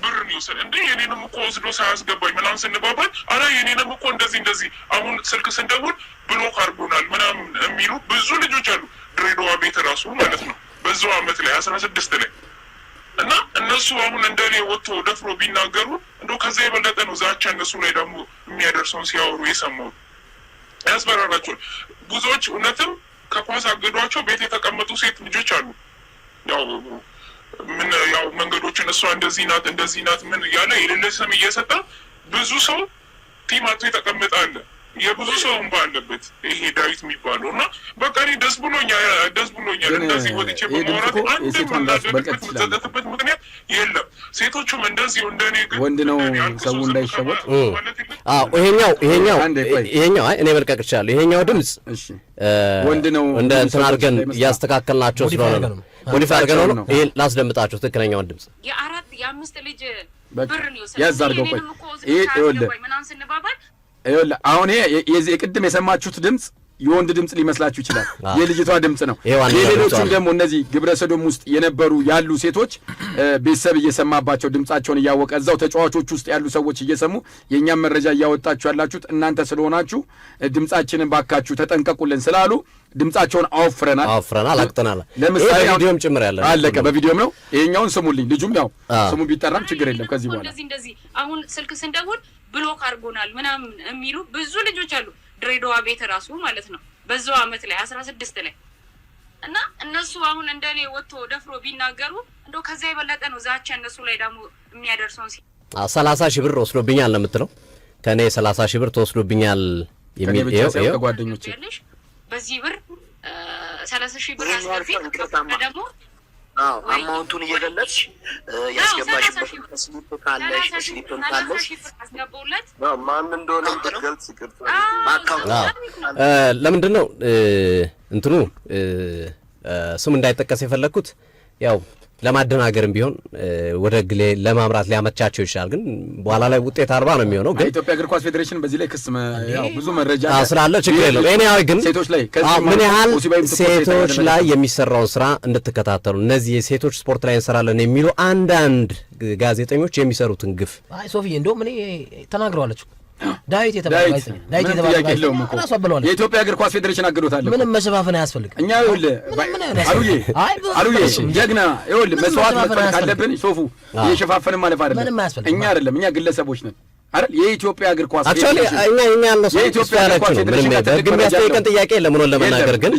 ብርን ይወሰድ እንዴ የኔንም እኮ ወስዶ ሳያስገባኝ ምናምን ስንባባል፣ አረ የኔንም እኮ እንደዚህ አሁን ስልክ ስንደውል ብሎክ አድርጎናል ምናምን የሚሉ ብዙ ልጆች አሉ። ድሬዳዋ ቤት ራሱ ማለት ነው በዛው አመት ላይ 16 ላይ እና እነሱ አሁን እንደኔ ወጥቶ ደፍሮ ቢናገሩ እንደው ከዛ የበለጠ ነው ዛቻ እነሱ ላይ ደግሞ የሚያደርሰውን ሲያወሩ የሰማው ያስፈራራቸዋል። ብዙዎች እውነትም ከኳስ አገዷቸው ቤት የተቀመጡ ሴት ልጆች አሉ። ያው መንገዶችን እሷ እንደዚህ ናት ምን እያለ የሌለ ስም እየሰጠ ብዙ ሰው ቲማቶ የተቀመጠ አለ። የብዙ ሰው እንባ አለበት ይሄ ዳዊት የሚባለው እና በቃ እኔ ደስ ብሎኛል እንደዚህ ወጥቼ በማውራት አንድም እንዳደረግበት የምትጸጸትበት ምክንያት የለም። ሴቶቹም እንደዚህ እንደኔ ግን ወንድ ነው ሰው እንዳይሸወጥ። ይሄኛው እኔ መልቀቅ እችላለሁ። ይሄኛው ድምጽ ወንድ ነው እንደ እንትን አድርገን እያስተካከልናቸው ስለሆነ ነው ሞዲፋይ አድርገን ነው። ይሄን ላስደምጣችሁ ትክክለኛውን ድምጽ የአምስት ልጅ ብር ነው ያዝ አድርገው ቆይ ይሄ ይኸውልህ አሁን ይሄ የቅድም የሰማችሁት ድምጽ የወንድ ድምጽ ሊመስላችሁ ይችላል። የልጅቷ ድምጽ ነው። የሌሎቹም ደግሞ እነዚህ ግብረ ሰዶም ውስጥ የነበሩ ያሉ ሴቶች ቤተሰብ እየሰማባቸው ድምጻቸውን እያወቀ እዛው ተጫዋቾች ውስጥ ያሉ ሰዎች እየሰሙ የእኛም መረጃ እያወጣችሁ ያላችሁት እናንተ ስለሆናችሁ ድምጻችንን ባካችሁ ተጠንቀቁልን ስላሉ ድምጻቸውን አወፍረናል አቅጥናል። ለምሳሌ ቪዲዮም ጭምር ያለ አለቀ። በቪዲዮም ነው። ይሄኛውን ስሙልኝ። ልጁም ያው ስሙ ቢጠራም ችግር የለም። ከዚህ በኋላ እንደዚህ አሁን ስልክ ስንደውል ብሎክ አድርጎናል ምናምን የሚሉ ብዙ ልጆች አሉ። ድሬዳዋ ቤት ራሱ ማለት ነው በዛው አመት ላይ 16 ላይ እና እነሱ አሁን እንደኔ ወጥቶ ደፍሮ ቢናገሩ እንደው ከዛ የበለጠ ነው ዛቻ እነሱ ላይ ደግሞ የሚያደርሰውን 30,000 ብር ወስዶብኛል ነው የምትለው። ከኔ 30,000 ብር ተወስዶብኛል የሚል ይሄው ጓደኞቼ በዚህ ብር 30,000 ብር አስገብቶ ደግሞ አማውንቱን እየገለጽሽ ያስገባሽበት ስሊፕ ካለሽ ስሊፕም ካለሽ ማን እንደሆነ ገልጽ ይቅርታ ለምንድን ነው እንትኑ ስሙ እንዳይጠቀስ የፈለኩት ያው ለማደናገርም ቢሆን ወደ ግሌ ለማምራት ሊያመቻቸው ይችላል። ግን በኋላ ላይ ውጤት አልባ ነው የሚሆነው። ግን ኢትዮጵያ እግር ኳስ ፌዴሬሽን በዚህ ላይ ክስ ያው ብዙ መረጃ ስላለ ችግር የለውም። እኔ ያው ግን ሴቶች ላይ ምን ያህል ሴቶች ላይ የሚሰራውን ስራ እንድትከታተሉ እነዚህ የሴቶች ስፖርት ላይ እንሰራለን የሚሉ አንዳንድ ጋዜጠኞች የሚሰሩትን ግፍ ሶፊ እንደውም እኔ ተናግረዋለች። ዳዊት የተባለ ራሱ አብለዋለች። የኢትዮጵያ እግር ኳስ ፌዴሬሽን አግዶታል። ምንም መሸፋፈን አያስፈልግም። እኛ አሉዬ ጀግና ይኸውልህ መስዋዕት መጥፋት ካለብን ሶፉ እየሸፋፈንን ማለፍ አይደለም። እኛ አይደለም እኛ ግለሰቦች ነን አይደል? የኢትዮጵያ እግር ኳስ ፌዴሬሽን እኛ ያለው የኢትዮጵያ እግር ኳስ ፌዴሬሽን በግም ያስጠይቀን ጥያቄ ለምን ለመናገር ግን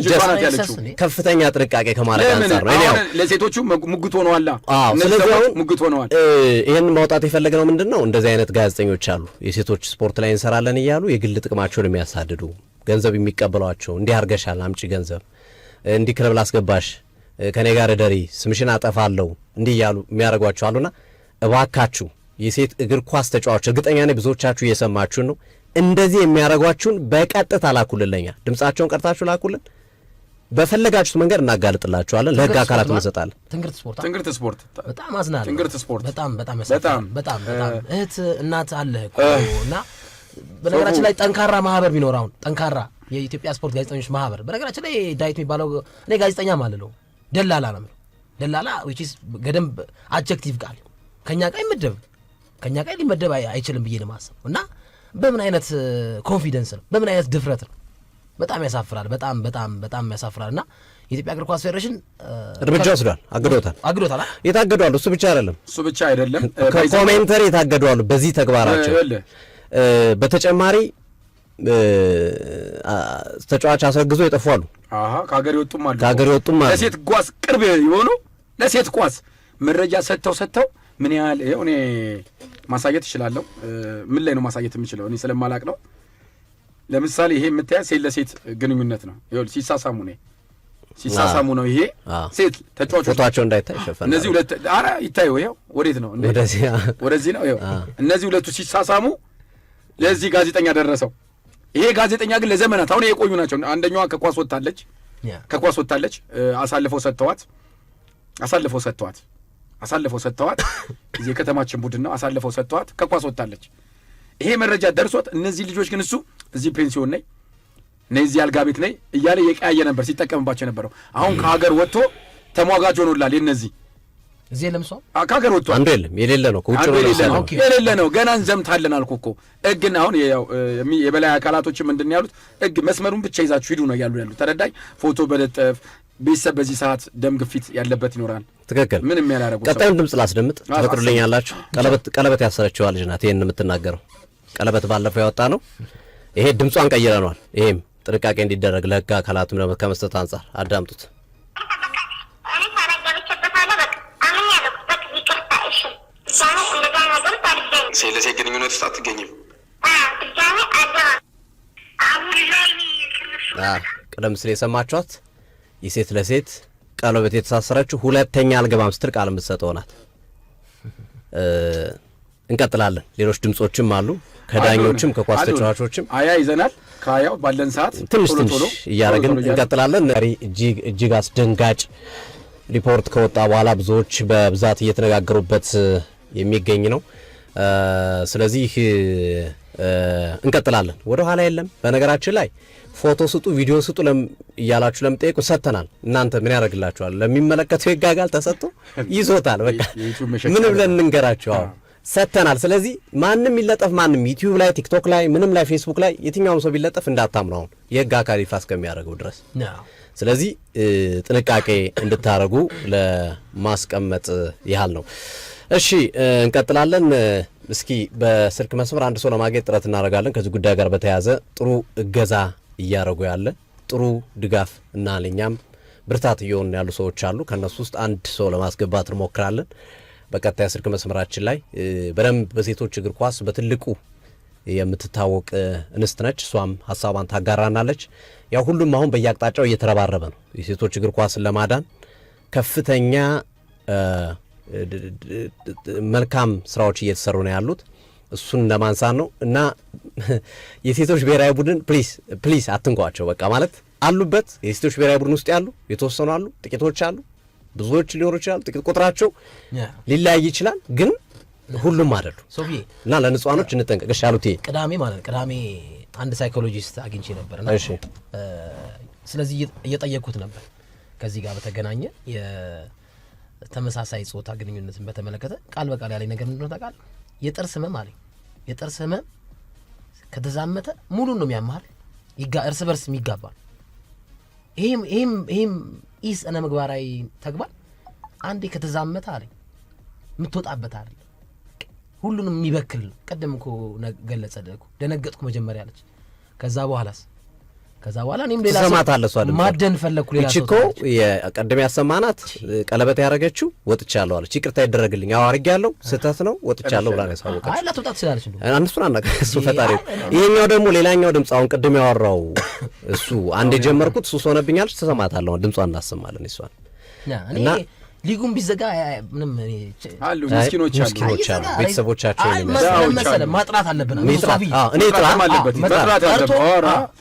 ከፍተኛ ጥንቃቄ ከማድረግ አንፃር ነው። እኔው ለሴቶቹ ሙግት ሆነዋል። ስለዚህ ሙግት ሆነዋል። ይሄን ማውጣት የፈለግነው ምንድነው እንደዚህ አይነት ጋዜጠኞች አሉ የሴቶች ስፖርት ላይ እንሰራለን እያሉ የግል ጥቅማቸውን የሚያሳድዱ ገንዘብ የሚቀበሏቸው እንዲህ አርገሻል አምጪ ገንዘብ እንዲህ ክለብ ላስገባሽ ከኔ ጋር ደሪ ስምሽን አጠፋለሁ እንዲህ እያሉ የሚያደርጓቸው አሉና እባካችሁ የሴት እግር ኳስ ተጫዋቾች እርግጠኛ ነኝ ብዙዎቻችሁ እየሰማችሁ ነው። እንደዚህ የሚያደርጓችሁን በቀጥታ ላኩልልኛ ድምጻቸውን ቀርታችሁ ላኩልን። በፈለጋችሁት መንገድ እናጋልጥላችኋለን። ለህግ አካላት እንሰጣለን። ትንግርት ስፖርት በጣም አዝናለሁ። ትንግርት ስፖርት በጣም እህት እናት አለህ እና በነገራችን ላይ ጠንካራ ማህበር ቢኖር አሁን ጠንካራ የኢትዮጵያ ስፖርት ጋዜጠኞች ማህበር በነገራችን ላይ ዳዊት የሚባለው እኔ ጋዜጠኛ ማለት ነው ደላላ ነው ማለት ደላላ which is ገደም አድጀክቲቭ ቃል ከኛ ጋር ይመደብ ከኛ ጋር ሊመደብ አይችልም ብዬ ነው ማሰብ እና በምን አይነት ኮንፊደንስ ነው በምን አይነት ድፍረት ነው በጣም ያሳፍራል። በጣም ያሳፍራል። እና የኢትዮጵያ እግር ኳስ ፌዴሬሽን እርምጃ ወስዷል። አግዶታል። የታገዷሉ እሱ ብቻ አይደለም ኮሜንተሪ የታገዷሉ በዚህ ተግባራቸው። በተጨማሪ ተጫዋች አስረግዞ የጠፋሉ። ከሀገር ይወጡም አሉ። ለሴት ኳስ ቅርብ የሆኑ ለሴት ኳስ መረጃ ሰጥተው ምን ያህል እኔ ማሳየት እችላለሁ። ምን ላይ ነው ማሳየት የምችለው? እኔ ስለማላቅ ነው። ለምሳሌ ይሄ የምታያ ሴት ለሴት ግንኙነት ነው። ይኸውልህ ሲሳሳሙ ነው። ይሄ ሴት ተጫዋቾች ፎቶአቸው እንዳይታይ ይሸፈናል። እነዚህ ሁለት ይታዩ። ይኸው ወዴት ነው? ወደዚህ ነው። ይኸው እነዚህ ሁለቱ ሲሳሳሙ ለዚህ ጋዜጠኛ ደረሰው። ይሄ ጋዜጠኛ ግን ለዘመናት አሁን የቆዩ ናቸው። አንደኛዋ ከኳስ ወጣለች። አሳልፈው ሰጥተዋት እዚህ የከተማችን ቡድን ነው። አሳልፈው ሰጥተዋት ከኳስ ወጣለች። ይሄ መረጃ ደርሶት እነዚህ ልጆች ግን እሱ እዚህ ፔንሲዮን ነኝ እዚህ አልጋ ቤት ነኝ እያለ የቀያየ ነበር ሲጠቀምባቸው የነበረው። አሁን ከሀገር ወጥቶ ተሟጋጅ ሆኖላል። የነዚህ እዚህ ለምሶ ከሀገር ወጥቶ አንዱ የሌለ ነው ከውጭ የሌለ ነው። ገና እንዘምታለን አልኩ እኮ ሕግን አሁን የበላይ አካላቶች ምንድን ያሉት ሕግ መስመሩን ብቻ ይዛችሁ ሂዱ ነው ያሉ ተረዳኝ። ፎቶ በለጠፍ ቤተሰብ በዚህ ሰዓት ደም ግፊት ያለበት ይኖራል። ትክክል። ምን የሚያላረጉ ቀጣዩን ድምጽ ላስደምጥ ተፈቅዶልኛላችሁ። ቀለበት ያሰረችው ልጅ ናት ይሄን የምትናገረው። ቀለበት ባለፈው ያወጣ ነው። ይሄ ድምጿን ቀይረናል። ይሄም ጥንቃቄ እንዲደረግ ለህግ አካላቱም ከመስጠት አንጻር አዳምጡት። ሴት ለሴት ግንኙነት ውስጥ አትገኝም። ቀደም ሲል የሰማችኋት የሴት ለሴት ቀለበት የተሳሰረችው ሁለተኛ አልገባም ስትል ቃል የምትሰጠው ናት። እንቀጥላለን። ሌሎች ድምጾችም አሉ ከዳኞችም ከኳስ ተጫዋቾችም ይዘናል። ከያው ባለን ሰዓት ትንሽ እያደረግን እንቀጥላለን። እጅግ አስደንጋጭ ሪፖርት ከወጣ በኋላ ብዙዎች በብዛት እየተነጋገሩበት የሚገኝ ነው። ስለዚህ እንቀጥላለን። ወደ ኋላ የለም። በነገራችን ላይ ፎቶ ስጡ፣ ቪዲዮ ስጡ እያላችሁ ለምጠይቁ ሰጥተናል። እናንተ ምን ያደርግላችኋል? ለሚመለከተው ይጋጋል ተሰጥቶ ይዞታል። በቃ ምን ብለን እንንገራችሁ? ሰጥተናል። ስለዚህ ማንም ይለጠፍ፣ ማንም ዩቲዩብ ላይ፣ ቲክቶክ ላይ፣ ምንም ላይ፣ ፌስቡክ ላይ የትኛውም ሰው ቢለጠፍ እንዳታምኑ አሁን የህግ አካል ይፋ እስከሚያደርገው ድረስ። ስለዚህ ጥንቃቄ እንድታረጉ ለማስቀመጥ ያህል ነው። እሺ እንቀጥላለን። እስኪ በስልክ መስመር አንድ ሰው ለማግኘት ጥረት እናደርጋለን። ከዚህ ጉዳይ ጋር በተያያዘ ጥሩ እገዛ እያደረጉ ያለ ጥሩ ድጋፍ እና ለኛም ብርታት እየሆኑ ያሉ ሰዎች አሉ። ከነሱ ውስጥ አንድ ሰው ለማስገባት እንሞክራለን። በቀጥታ የስልክ መስመራችን ላይ በደንብ በሴቶች እግር ኳስ በትልቁ የምትታወቅ እንስት ነች። እሷም ሀሳቧን ታጋራናለች። ያው ሁሉም አሁን በየአቅጣጫው እየተረባረበ ነው የሴቶች እግር ኳስን ለማዳን ከፍተኛ መልካም ስራዎች እየተሰሩ ነው ያሉት። እሱን ለማንሳት ነው እና የሴቶች ብሔራዊ ቡድን ፕሊስ አትንቋቸው። በቃ ማለት አሉበት የሴቶች ብሔራዊ ቡድን ውስጥ ያሉ የተወሰኑ አሉ፣ ጥቂቶች አሉ፣ ብዙዎች ሊኖሩ ይችላሉ። ጥቂት ቁጥራቸው ሊለያይ ይችላል፣ ግን ሁሉም አይደሉ እና ለንጹሃኖች እንጠንቀቅሽ ያሉት ቅዳሜ አንድ ሳይኮሎጂስት አግኝቼ ነበር እና ስለዚህ እየጠየኩት ነበር ከዚህ ጋር በተገናኘ የተመሳሳይ ጾታ ግንኙነትን በተመለከተ ቃል በቃል ያለኝ ነገር ምንድነው ታውቃለህ? የጥርስ ህመም አለኝ። የጥርስ ህመም ከተዛመተ ሙሉን ነው የሚያማል፣ እርስ በርስ የሚጋባል። ይሄም እነ ምግባራዊ ተግባር አንዴ ከተዛመተ አለኝ የምትወጣበት አይደል፣ ሁሉንም የሚበክል ነው። ቀደም እኮ ገለጸ እኮ ደነገጥኩ መጀመሪያ አለች። ከዛ በኋላ እኔም ሌላ ማደን ፈለግኩ። ሌላ ሰው እኮ የቀደም ያሰማናት ቀለበት ያደረገችው ወጥቻለሁ አለች። ይቅርታ ይደረግልኝ አዋርጌያለሁ፣ ስህተት ነው ወጥቻለሁ ብላ ነው ያሳወቀችው። አይ ላትወጣ ትችላለች ነው አንሱን አናቀ እሱ ፈጣሪ። ይሄኛው ደግሞ ሌላኛው ድምጽ አሁን ቅድም ያወራው እሱ አንድ የጀመርኩት ሱስ ሆነብኛለች። ተሰማታለሁ ድምጿን እናሰማለን እሷን እና ሊጉም ቢዘጋ ምንም አሉ ምስኪኖች አሉ ቤተሰቦቻቸው ማጥራት አለብን። እኔ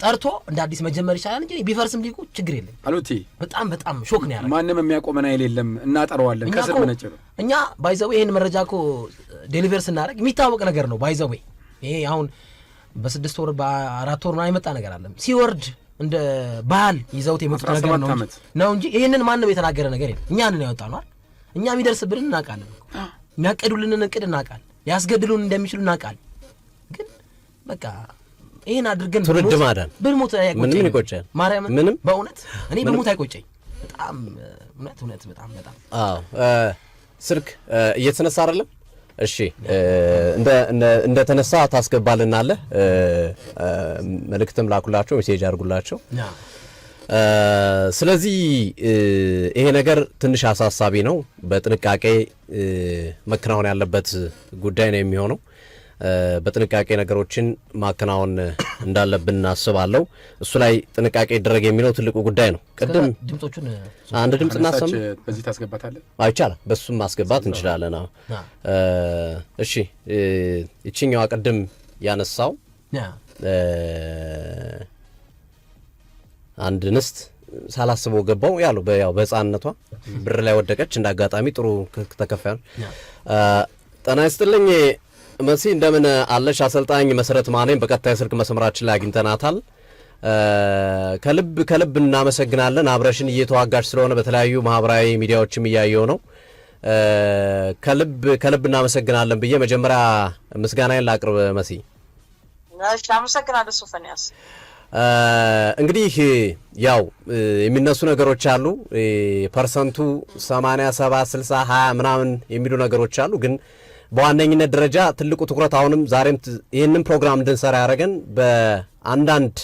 ጠርቶ እንደ አዲስ መጀመር ይቻላል እንጂ ቢፈርስም ሊጉ ችግር የለም አሉቲ። በጣም ሾክ ነው ያለው። ማንም የሚያቆመን አይደለም፣ እናጠራዋለን ከስር መነጭ ነው። እኛ ባይዘው ይሄን መረጃ እኮ ዴሊቨር ስናደርግ የሚታወቅ ነገር ነው። ባይዘው ይሄ አሁን በ6 ወር በ4 ወር አይመጣ ነገር አለ። ሲወርድ እንደ ባህል ይዘውት የመጡት ነገር ነው እንጂ ይሄንን ማንም የተናገረ ነገር የለም። እኛንን ያወጣነው አይደል? እኛ የሚደርስብን እናውቃለን። የሚያቀዱልን እቅድ እናውቃለን። ሊያስገድሉን እንደሚችሉ እናውቃለን። ግን በቃ ይሄን አድርገን ትውልድ ማዳን ብንሞት ምንም ይቆጨኝ ማርያም ምንም በእውነት እኔ ብሞት አይቆጨኝ። በጣም እውነት በጣም ስልክ እየተነሳ አይደለም። እሺ እንደ ተነሳ ታስገባልናለህ። መልእክትም ላኩላቸው፣ ሜሴጅ አድርጉላቸው። ስለዚህ ይሄ ነገር ትንሽ አሳሳቢ ነው። በጥንቃቄ መከናወን ያለበት ጉዳይ ነው የሚሆነው። በጥንቃቄ ነገሮችን ማከናወን እንዳለብን እናስባለሁ። እሱ ላይ ጥንቃቄ ይደረግ የሚለው ትልቁ ጉዳይ ነው። ቅድም ድምጾቹን አንድ ድምጽ እናሰማ በዚህ ታስገባታለህ? አይቻልም፣ በሱም ማስገባት እንችላለን። እሺ እቺኛዋ ቅድም ያነሳው አንድ ንስት ሳላስበው ገባው ያለው በህፃንነቷ ብር ላይ ወደቀች። እንዳጋጣሚ ጥሩ ተከፋይ ጤና ይስጥልኝ መሲ፣ እንደምን አለሽ? አሰልጣኝ መሰረት ማኔም በቀጥታ የስልክ መስመራችን ላይ አግኝተናታል። ከልብ እናመሰግናለን። አብረሽን እየተዋጋሽ ስለሆነ በተለያዩ ማህበራዊ ሚዲያዎችም እያየው ነው። ከልብ እናመሰግናለን ብዬ መጀመሪያ ምስጋናዬን ላቅርብ መሲ። እሺ አመሰግናለሁ ሶፎንያስ። እንግዲህ ያው የሚነሱ ነገሮች አሉ። ፐርሰንቱ 80 70 60 20 ምናምን የሚሉ ነገሮች አሉ። ግን በዋነኝነት ደረጃ ትልቁ ትኩረት አሁንም ዛሬም ይህንን ፕሮግራም እንድንሰራ ያደረገን በአንዳንድ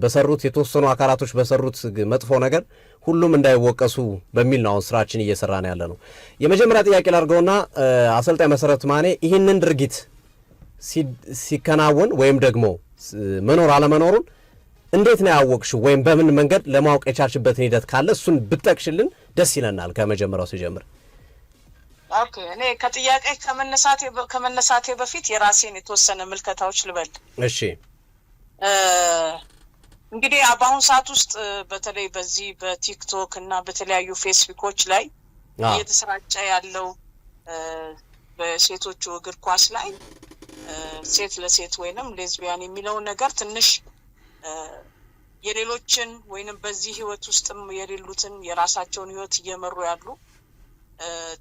በሰሩት የተወሰኑ አካላቶች በሰሩት መጥፎ ነገር ሁሉም እንዳይወቀሱ በሚል ነው አሁን ስራችን እየሰራን ያለ ነው። የመጀመሪያ ጥያቄ ላድርገውና አሰልጣኝ መሰረት ማኔ ይህንን ድርጊት ሲከናወን ወይም ደግሞ መኖር አለመኖሩን እንዴት ነው ያወቅሽው? ወይም በምን መንገድ ለማወቅ የቻልሽበትን ሂደት ካለ እሱን ብትጠቅሽልን ደስ ይለናል። ከመጀመሪያው ሲጀምር። ኦኬ፣ እኔ ከጥያቄ ከመነሳቴ በፊት የራሴን የተወሰነ ምልከታዎች ልበል። እሺ። እንግዲህ በአሁኑ ሰዓት ውስጥ በተለይ በዚህ በቲክቶክ እና በተለያዩ ፌስቡኮች ላይ እየተሰራጨ ያለው በሴቶቹ እግር ኳስ ላይ ሴት ለሴት ወይንም ሌዝቢያን የሚለውን ነገር ትንሽ የሌሎችን ወይንም በዚህ ህይወት ውስጥም የሌሉትን የራሳቸውን ህይወት እየመሩ ያሉ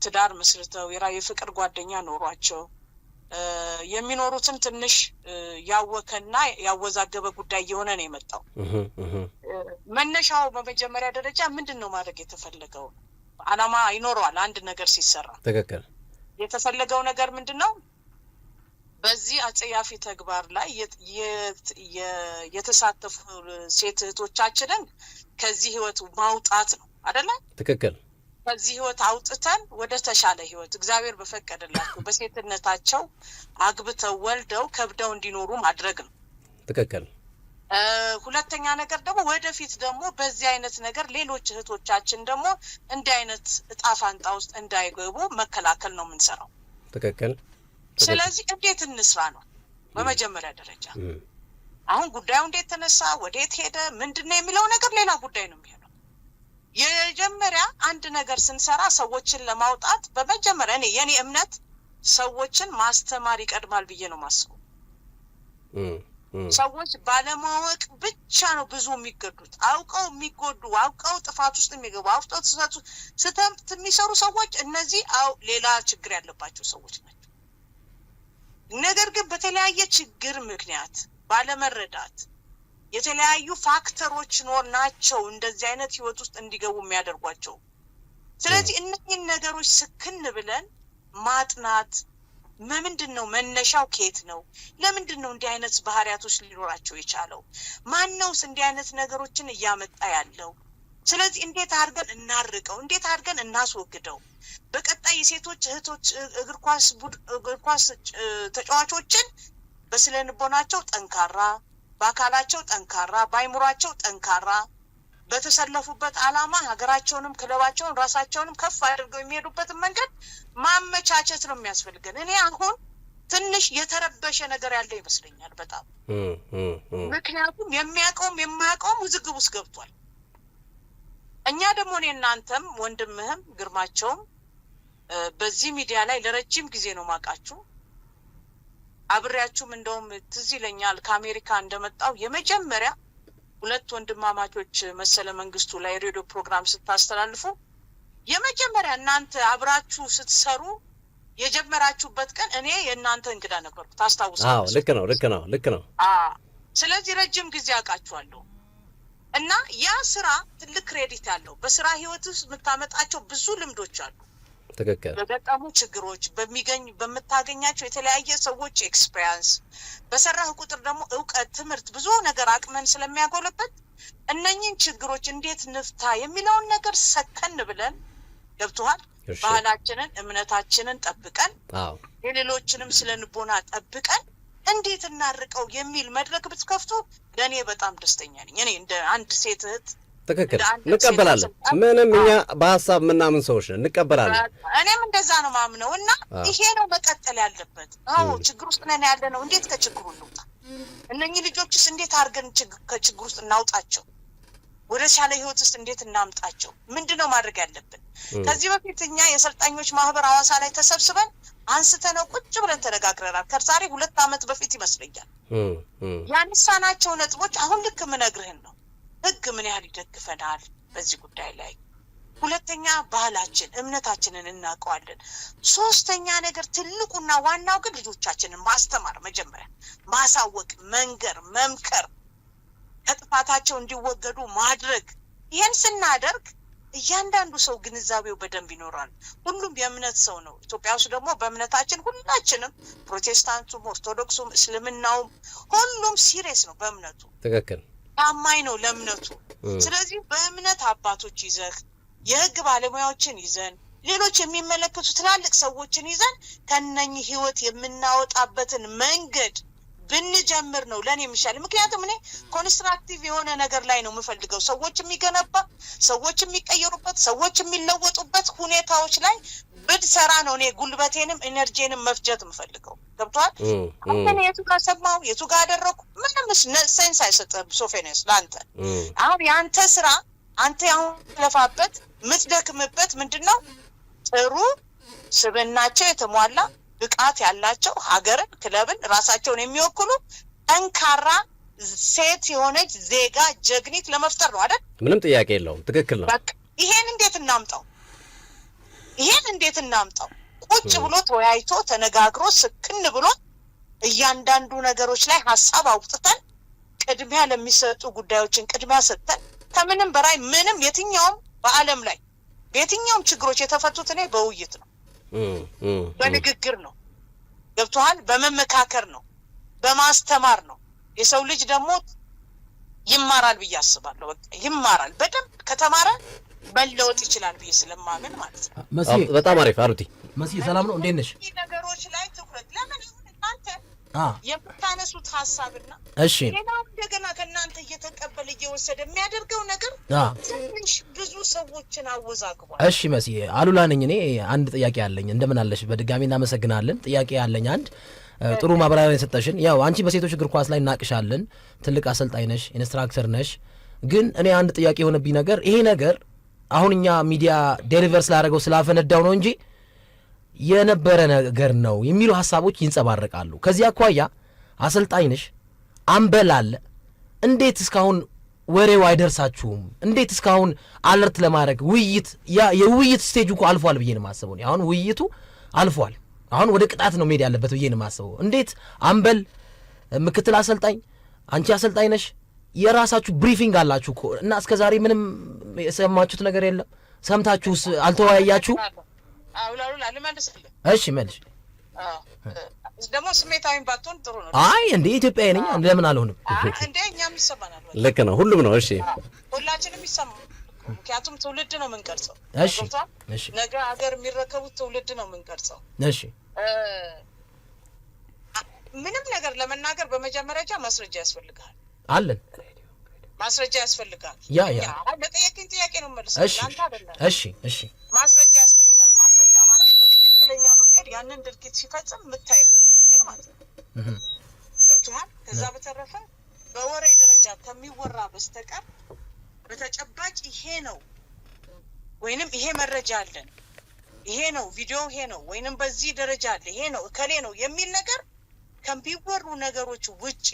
ትዳር መስርተው የፍቅር ጓደኛ ኖሯቸው የሚኖሩትን ትንሽ ያወከና ያወዛገበ ጉዳይ የሆነ ነው የመጣው። መነሻው በመጀመሪያ ደረጃ ምንድነው ማድረግ የተፈለገው? አላማ ይኖረዋል አንድ ነገር ሲሰራ። ትክክል። የተፈለገው ነገር ምንድነው? በዚህ አጸያፊ ተግባር ላይ የተሳተፉ ሴት እህቶቻችንን ከዚህ ህይወት ማውጣት ነው አይደለ? ትክክል። ከዚህ ህይወት አውጥተን ወደ ተሻለ ህይወት እግዚአብሔር በፈቀደላቸው በሴትነታቸው አግብተው ወልደው ከብደው እንዲኖሩ ማድረግ ነው። ትክክል። ሁለተኛ ነገር ደግሞ ወደፊት ደግሞ በዚህ አይነት ነገር ሌሎች እህቶቻችን ደግሞ እንዲህ አይነት እጣ ፋንታ ውስጥ እንዳይገቡ መከላከል ነው የምንሰራው። ትክክል። ስለዚህ እንዴት እንስራ ነው በመጀመሪያ ደረጃ። አሁን ጉዳዩ እንዴት ተነሳ፣ ወዴት ሄደ፣ ምንድነው የሚለው ነገር ሌላ ጉዳይ ነው የሚሆነው። የመጀመሪያ አንድ ነገር ስንሰራ ሰዎችን ለማውጣት በመጀመሪያ የኔ እምነት ሰዎችን ማስተማር ይቀድማል ብዬ ነው ማስበው። ሰዎች ባለማወቅ ብቻ ነው ብዙ የሚገዱት። አውቀው የሚጎዱ፣ አውቀው ጥፋት ውስጥ የሚገቡ፣ አውቀው ስህተት የሚሰሩ ሰዎች እነዚህ ሌላ ችግር ያለባቸው ሰዎች ናቸው። ነገር ግን በተለያየ ችግር ምክንያት ባለመረዳት የተለያዩ ፋክተሮች ናቸው እንደዚህ አይነት ህይወት ውስጥ እንዲገቡ የሚያደርጓቸው። ስለዚህ እነዚህን ነገሮች ስክን ብለን ማጥናት ምንድን ነው መነሻው፣ ከየት ነው፣ ለምንድን ነው እንዲህ አይነት ባህሪያቶች ሊኖራቸው የቻለው፣ ማን ነውስ እንዲህ አይነት ነገሮችን እያመጣ ያለው? ስለዚህ እንዴት አድርገን እናርቀው፣ እንዴት አድርገን እናስወግደው? በቀጣይ የሴቶች እህቶች እግር ኳስ ተጫዋቾችን በስነ ልቦናቸው ጠንካራ፣ በአካላቸው ጠንካራ፣ በአይምሯቸው ጠንካራ በተሰለፉበት ዓላማ ሀገራቸውንም ክለባቸውን ራሳቸውንም ከፍ አድርገው የሚሄዱበትን መንገድ ማመቻቸት ነው የሚያስፈልገን። እኔ አሁን ትንሽ የተረበሸ ነገር ያለ ይመስለኛል በጣም ምክንያቱም የሚያውቀውም የማያውቀውም ውዝግብ ውስጥ ገብቷል። እኛ ደግሞ እኔ እናንተም ወንድምህም ግርማቸውም በዚህ ሚዲያ ላይ ለረጅም ጊዜ ነው ማውቃችሁ። አብሬያችሁም እንደውም ትዝ ይለኛል ከአሜሪካ እንደመጣው የመጀመሪያ ሁለት ወንድማማቾች መሰለ መንግስቱ ላይ ሬዲዮ ፕሮግራም ስታስተላልፉ የመጀመሪያ እናንተ አብራችሁ ስትሰሩ የጀመራችሁበት ቀን እኔ የእናንተ እንግዳ ነበርኩ። ታስታውሳለህ? አዎ፣ ልክ ነው። ስለዚህ ረጅም ጊዜ አውቃችኋለሁ እና ያ ስራ ትልቅ ክሬዲት ያለው በስራ ህይወት ውስጥ የምታመጣቸው ብዙ ልምዶች አሉ። ትክክል። በገጠሙ ችግሮች በምታገኛቸው የተለያየ ሰዎች ኤክስፒሪየንስ በሰራህ ቁጥር ደግሞ እውቀት፣ ትምህርት፣ ብዙ ነገር አቅመን ስለሚያጎለበት እነኚህን ችግሮች እንዴት ንፍታ የሚለውን ነገር ሰከን ብለን ገብቶሃል። ባህላችንን እምነታችንን ጠብቀን የሌሎችንም ስለ ንቦና ጠብቀን እንዴት እናርቀው የሚል መድረክ ብትከፍቱ ለእኔ በጣም ደስተኛ ነኝ። እኔ እንደ አንድ ሴት እህት ትክክል እንቀበላለን። ምንም እኛ በሀሳብ ምናምን ሰዎች ነን፣ እንቀበላለን። እኔም እንደዛ ነው ማምነው እና ይሄ ነው መቀጠል ያለበት። አዎ ችግር ውስጥ ነን ያለ ነው። እንዴት ከችግሩ እንውጣ? እነኚህ ልጆችስ እንዴት አድርገን ከችግር ውስጥ እናውጣቸው? ወደ ሻለ ህይወት ውስጥ እንዴት እናምጣቸው? ምንድነው ማድረግ ያለብን? ከዚህ በፊት እኛ የሰልጣኞች ማህበር ሐዋሳ ላይ ተሰብስበን አንስተነው ቁጭ ብለን ተነጋግረናል። ከዛሬ 2 ዓመት በፊት ይመስለኛል። ያነሳናቸው ነጥቦች አሁን ልክ ምነግርህን ነው። ህግ ምን ያህል ይደግፈናል በዚህ ጉዳይ ላይ። ሁለተኛ ባህላችን እምነታችንን እናውቀዋለን። ሶስተኛ ነገር ትልቁና ዋናው ግን ልጆቻችንን ማስተማር፣ መጀመሪያ ማሳወቅ፣ መንገር፣ መምከር፣ ከጥፋታቸው እንዲወገዱ ማድረግ። ይሄን ስናደርግ እያንዳንዱ ሰው ግንዛቤው በደንብ ይኖራል። ሁሉም የእምነት ሰው ነው። ኢትዮጵያ ውስጥ ደግሞ በእምነታችን ሁላችንም ፕሮቴስታንቱም፣ ኦርቶዶክሱም፣ እስልምናውም ሁሉም ሲሪየስ ነው በእምነቱ። ትክክል ታማኝ ነው ለእምነቱ። ስለዚህ በእምነት አባቶች ይዘህ የህግ ባለሙያዎችን ይዘን ሌሎች የሚመለከቱ ትላልቅ ሰዎችን ይዘን ከነኚህ ህይወት የምናወጣበትን መንገድ ብንጀምር ነው ለኔ የሚሻል። ምክንያቱም እኔ ኮንስትራክቲቭ የሆነ ነገር ላይ ነው የምፈልገው። ሰዎች የሚገነባ፣ ሰዎች የሚቀየሩበት፣ ሰዎች የሚለወጡበት ሁኔታዎች ላይ ብንሰራ ነው እኔ ጉልበቴንም ኤነርጂንም መፍጀት የምፈልገው። ገብቷል? አንተ የቱ ጋር ሰማው የቱ ጋር አደረኩ ምንም ሴንስ አይሰጥም። ሶፌኔስ ለአንተ አሁን የአንተ ስራ አንተ ያሁን ለፋበት ምትደክምበት ምንድነው? ጥሩ ስብናቸው የተሟላ ብቃት ያላቸው ሀገርን፣ ክለብን፣ ራሳቸውን የሚወክሉ ጠንካራ ሴት የሆነች ዜጋ ጀግኒት ለመፍጠር ነው አይደል? ምንም ጥያቄ የለውም። ትክክል ነው። በቃ ይሄን እንዴት እናምጣው? ቁጭ ብሎ ተወያይቶ ተነጋግሮ ስክን ብሎ እያንዳንዱ ነገሮች ላይ ሐሳብ አውጥተን ቅድሚያ ለሚሰጡ ጉዳዮችን ቅድሚያ ሰጥተን ከምንም በላይ ምንም የትኛውም በአለም ላይ በየትኛውም ችግሮች የተፈቱት እኔ በውይይት ነው፣ በንግግር ነው። ገብቶሃል? በመመካከር ነው፣ በማስተማር ነው። የሰው ልጅ ደግሞ ይማራል ብዬ አስባለሁ። በቃ ይማራል። በደንብ ከተማረ መለወጥ ይችላል ብዬ ስለማምን ማለት ነው። በጣም አሪፍ አሩቲ። መሲ ሰላም ነው? እንዴት ነሽ? ነገሮች ላይ ትኩረት ለምን እናንተ የምታነሱት ሐሳብና እሺ ሌላው እንደገና ከእናንተ እየተቀበለ እየወሰደ የሚያደርገው ነገር ትንሽ ብዙ ሰዎችን አወዛግቧል። እሺ መሲ አሉላ ነኝ እኔ። አንድ ጥያቄ አለኝ። እንደምን አለሽ? በድጋሚ እናመሰግናለን። ጥያቄ ያለኝ አንድ ጥሩ ማብራሪያ የሰጠሽን። ያው አንቺ በሴቶች እግር ኳስ ላይ እናቅሻለን፣ ትልቅ አሰልጣኝ ነሽ፣ ኢንስትራክተር ነሽ። ግን እኔ አንድ ጥያቄ የሆነብኝ ነገር ይሄ ነገር አሁን እኛ ሚዲያ ዴሊቨር ስላደረገው ስላፈነዳው ነው እንጂ የነበረ ነገር ነው የሚሉ ሐሳቦች ይንጸባረቃሉ። ከዚህ አኳያ አሰልጣኝ ነሽ፣ አምበል አለ። እንዴት እስካሁን ወሬው አይደርሳችሁም? እንዴት እስካሁን አለርት ለማድረግ ውይይት የውይይት ስቴጅ እኮ አልፏል ብዬ ነው የማስበው። አሁን ውይይቱ አልፏል። አሁን ወደ ቅጣት ነው መሄድ ያለበት ብዬ ነው የማስበው። እንዴት አምበል፣ ምክትል አሰልጣኝ፣ አንቺ አሰልጣኝ ነሽ፣ የራሳችሁ ብሪፊንግ አላችሁ እኮ እና እስከዛሬ ምንም የሰማችሁት ነገር የለም? ሰምታችሁስ አልተወያያችሁ? አውላውላ ልመልስልህ። እሺ መልሽ። ደግሞ ስሜታዊን ባትሆን ጥሩ ነው። አይ እንዴ ኢትዮጵያዊ ነኝ ለምን አልሆንም? እንዴ እኛም ይሰማናል። ልክ ነው፣ ሁሉም ነው። እሺ ሁላችንም ይሰማል። ምክንያቱም ትውልድ ነው የምንቀርጸው። እሺ እሺ፣ ነገ ሀገር የሚረከቡት ትውልድ ነው የምንቀርጸው። እሺ ምንም ነገር ለመናገር በመጀመሪያ ማስረጃ ያስፈልጋል። አለን ማስረጃ ያስፈልጋል። ያ ለጠየቅኝ ጥያቄ ነው መልስ። አንተ አይደለም። እሺ እሺ፣ ማስረጃ ያስፈልጋል። ማስረጃ ማለት በትክክለኛ መንገድ ያንን ድርጊት ሲፈጽም የምታይበት መንገድ ማለት ነው። ገብቶሃል? ከዛ በተረፈ በወሬ ደረጃ ከሚወራ በስተቀር በተጨባጭ ይሄ ነው ወይንም ይሄ መረጃ አለን፣ ይሄ ነው ቪዲዮ፣ ይሄ ነው ወይንም በዚህ ደረጃ አለ፣ ይሄ ነው እከሌ ነው የሚል ነገር ከሚወሩ ነገሮች ውጪ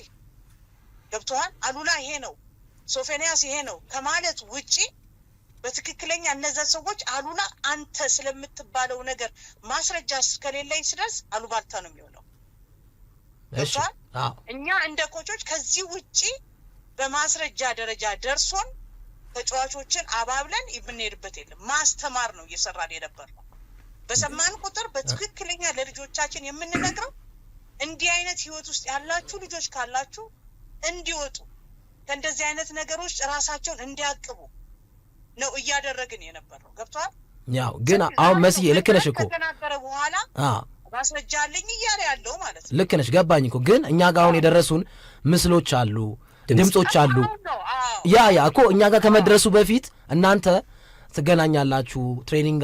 ገብቶሃል? አሉላ ይሄ ነው፣ ሶፌንያስ ይሄ ነው ከማለት ውጪ በትክክለኛ እነዛ ሰዎች አሉላ አንተ ስለምትባለው ነገር ማስረጃ እስከሌለኝ ስደርስ አሉባልታ ነው የሚሆነው። ገብቶሃል? እኛ እንደ ኮቾች ከዚህ ውጪ በማስረጃ ደረጃ ደርሶን ተጫዋቾችን አባብለን የምንሄድበት የለም። ማስተማር ነው እየሰራን የነበርነው። በሰማን ቁጥር በትክክለኛ ለልጆቻችን የምንነግረው እንዲህ አይነት ህይወት ውስጥ ያላችሁ ልጆች ካላችሁ እንዲወጡ ከእንደዚህ አይነት ነገሮች ራሳቸውን እንዲያቅቡ ነው እያደረግን የነበረው። ገብቷል? ያው ግን አሁን መስዬ ልክ ነሽ እኮ ከተናገረ በኋላ ማስረጃ አለኝ እያለ ያለው ማለት ነው። ልክ ነሽ፣ ገባኝ እኮ። ግን እኛ ጋር አሁን የደረሱን ምስሎች አሉ፣ ድምጾች አሉ። ያ እኮ እኛ ጋር ከመድረሱ በፊት እናንተ ትገናኛላችሁ፣ ትሬኒንግ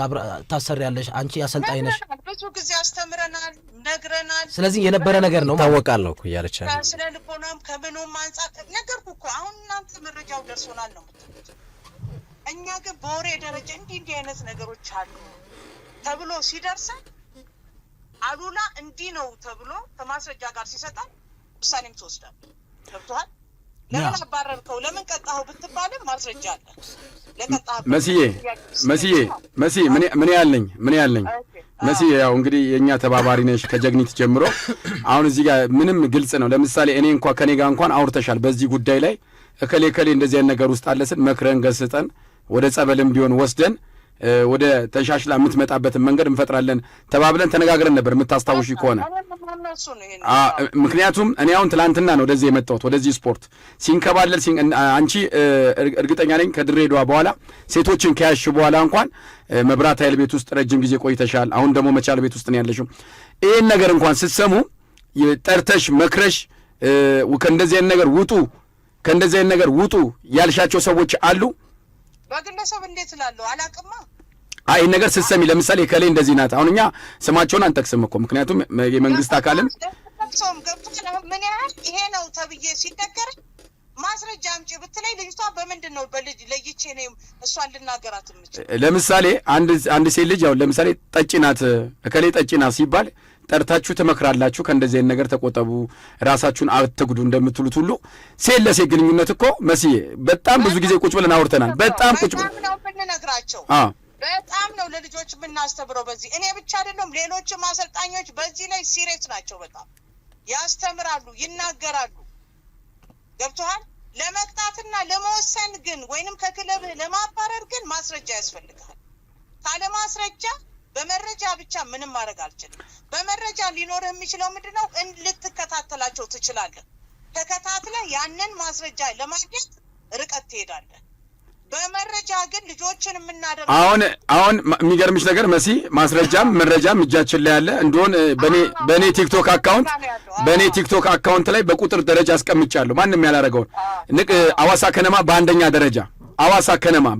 ታሰሪያለሽ፣ አንቺ አሰልጣኝ ነሽ፣ ብዙ ጊዜ አስተምረናል፣ ነግረናል። ስለዚህ የነበረ ነገር ነው ታወቃል ነው እኮ እያለች ያለ ስለ ልቦናም ከምኑም አንጻር ነገርኩ እኮ። አሁን እናንተ መረጃው ደርሶናል ነው የምትሉት። እኛ ግን በወሬ ደረጃ እንዲህ አይነት ነገሮች አሉ ተብሎ ሲደርሰን አሉላ እንዲህ ነው ተብሎ ከማስረጃ ጋር ሲሰጣል ውሳኔም ትወስዳል። ገብቶሃል? ለምን አባረርከው ለምን ቀጣኸው ብትባልም ማስረጃ አለ። መሲ ምን ያለኝ መሲ ያው እንግዲህ የኛ ተባባሪ ነሽ ከጀግኒት ጀምሮ። አሁን እዚህ ጋር ምንም ግልጽ ነው። ለምሳሌ እኔ እንኳን ከኔ ጋር እንኳን አውርተሻል በዚህ ጉዳይ ላይ እከሌ እንደዚህ አይነት ነገር ውስጥ አለስን መክረን ገስጠን ወደ ጸበልም ቢሆን ወስደን ወደ ተሻሽላ የምትመጣበትን መንገድ እንፈጥራለን ተባብለን ተነጋግረን ነበር የምታስታውሺ ከሆነ። ምክንያቱም እኔ አሁን ትላንትና ነው ወደዚህ የመጣሁት ወደዚህ ስፖርት ሲንከባለል አንቺ እርግጠኛ ነኝ ከድሬዳዋ በኋላ ሴቶችን ከያሽ በኋላ እንኳን መብራት ኃይል ቤት ውስጥ ረጅም ጊዜ ቆይተሻል። አሁን ደግሞ መቻል ቤት ውስጥ ነው ያለሽው። ይሄን ነገር እንኳን ስትሰሙ ጠርተሽ መክረሽ ከእንደዚህ አይነት ነገር ውጡ ከእንደዚህ አይነት ነገር ውጡ ያልሻቸው ሰዎች አሉ? በግለሰብ እንዴት እላለሁ አላቅማ። አይ ነገር ስትሰሚ ለምሳሌ ከሌ እንደዚህ ናት። አሁን እኛ ስማቸውን አንጠቅስም እኮ ምክንያቱም የመንግስት አካልም ሰውም ገብቶሃል። ምን ያህል ይሄ ነው ተብዬ ሲነገር ማስረጃ አምጪ ብትለኝ ልጅቷ በምንድን ነው በልጅ ለይቼ ነው እሷን ልናገራት የምችል? ለምሳሌ አንድ ሴት ልጅ አሁን ለምሳሌ ጠጪ ናት እከሌ ጠጪ ናት ሲባል ጠርታችሁ ትመክራላችሁ፣ ከእንደዚህ አይነት ነገር ተቆጠቡ፣ ራሳችሁን አትጉዱ እንደምትሉት ሁሉ ሴት ለሴት ግንኙነት እኮ መስዬ በጣም ብዙ ጊዜ ቁጭ ብለን አውርተናል። በጣም ቁጭ ብለን ነው የምንነግራቸው። በጣም ነው ለልጆች የምናስተምረው። በዚህ እኔ ብቻ አይደለም ሌሎችም አሰልጣኞች በዚህ ላይ ሲሪየስ ናቸው። በጣም ያስተምራሉ፣ ይናገራሉ። ገብቶሃል? ለመቅጣትና ለመወሰን ግን ወይንም ከክለብህ ለማባረር ግን ማስረጃ ያስፈልጋል። ካለ ማስረጃ በመረጃ ብቻ ምንም ማድረግ አልችልም። በመረጃ ሊኖርህ የሚችለው ምንድነው? ልትከታተላቸው ትችላለህ። ተከታትለህ ያንን ማስረጃ ለማግኘት ርቀት ትሄዳለህ። በመረጃ ግን ልጆችን የምናደርገው አሁን የሚገርምሽ ነገር መሲ ማስረጃም መረጃም እጃችን ላይ ያለ እንደሆን በኔ ቲክቶክ አካውንት ላይ በቁጥር ደረጃ አስቀምጫለሁ። ማንም ያላረገውን አዋሳ ከነማ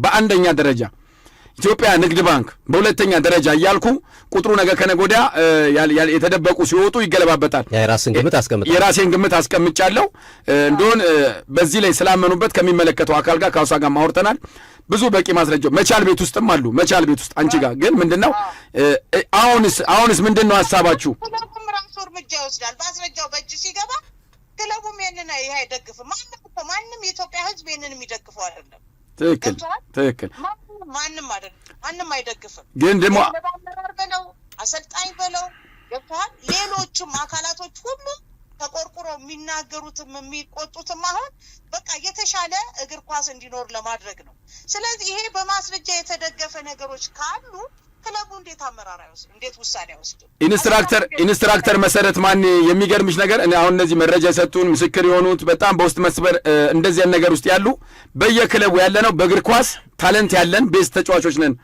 በአንደኛ ደረጃ ኢትዮጵያ ንግድ ባንክ በሁለተኛ ደረጃ እያልኩ ቁጥሩ ነገ ከነገ ወዲያ የተደበቁ ሲወጡ ይገለባበታል። የራሴን ግምት አስቀምጫለሁ። እንደሆን በዚህ ላይ ስላመኑበት ከሚመለከተው አካል ጋር ከአውሳ ጋር ማውርተናል። ብዙ በቂ ማስረጃ መቻል ቤት ውስጥም አሉ። መቻል ቤት ውስጥ አንቺ ጋር ግን ምንድነው አሁንስ ምንድነው ሀሳባችሁ? ክለቡም ራሱ እርምጃ ይወስዳል። ማስረጃው በእጅ ሲገባ ክለቡም ይሄንን አይደግፍም። ማንም የኢትዮጵያ ሕዝብ ይሄንን የሚደግፈው አይደለም። ትክክል ማንም አይደግፍም። ግን ደግሞ አመራር በለው አሰልጣኝ በለው ገብቶሃል። ሌሎችም አካላቶች ሁሉ ተቆርቁሮ የሚናገሩትም የሚቆጡትም አሁን በቃ የተሻለ እግር ኳስ እንዲኖር ለማድረግ ነው። ስለዚህ ይሄ በማስረጃ የተደገፈ ነገሮች ካሉ ክለቡ እንዴት አመራር አይወስድ? እንዴት ውሳኔ አይወስድ? ኢንስትራክተር መሰረት ማን የሚገርምሽ ነገር አሁን እነዚህ መረጃ የሰጡን ምስክር የሆኑት በጣም በውስጥ መስበር እንደዚህ ነገር ውስጥ ያሉ በየክለቡ ያለ ነው። በእግር ኳስ ታለንት ያለን ቤዝ ተጫዋቾች ነን።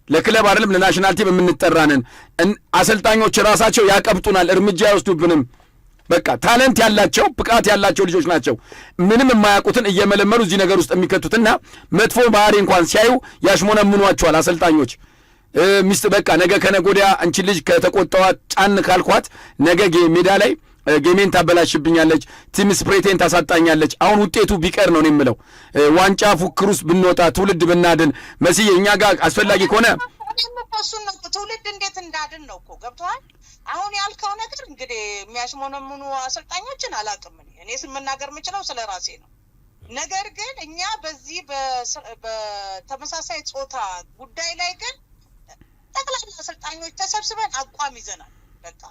ለክለብ አይደለም ለናሽናል ቲም የምንጠራነን። አሰልጣኞች ራሳቸው ያቀብጡናል፣ እርምጃ አይወስዱብንም። በቃ ታለንት ያላቸው ብቃት ያላቸው ልጆች ናቸው። ምንም የማያውቁትን እየመለመሉ እዚህ ነገር ውስጥ የሚከቱትና መጥፎ ባህሪ እንኳን ሲያዩ ያሽሞነምኗቸዋል አሰልጣኞች። ሚስት በቃ ነገ ከነገ ወዲያ አንቺ ልጅ ከተቆጣዋት ጫን ካልኳት ነገ ሜዳ ላይ ጌሜን ታበላሽብኛለች፣ ቲም ስፕሪቴን ታሳጣኛለች። አሁን ውጤቱ ቢቀር ነው የምለው። ዋንጫ ፉክር ውስጥ ብንወጣ ትውልድ ብናድን መስዬ እኛ ጋር አስፈላጊ ከሆነ እሱን ነው ትውልድ እንዴት እንዳድን ነው እኮ ገብቶሃል። አሁን ያልከው ነገር እንግዲህ የሚያሽሞነምኑ አሰልጣኞችን አላውቅም። እኔ መናገር የምችለው ስለ ራሴ ነው። ነገር ግን እኛ በዚህ በተመሳሳይ ጾታ ጉዳይ ላይ ግን ጠቅላላ አሰልጣኞች ተሰብስበን አቋም ይዘናል። በቃ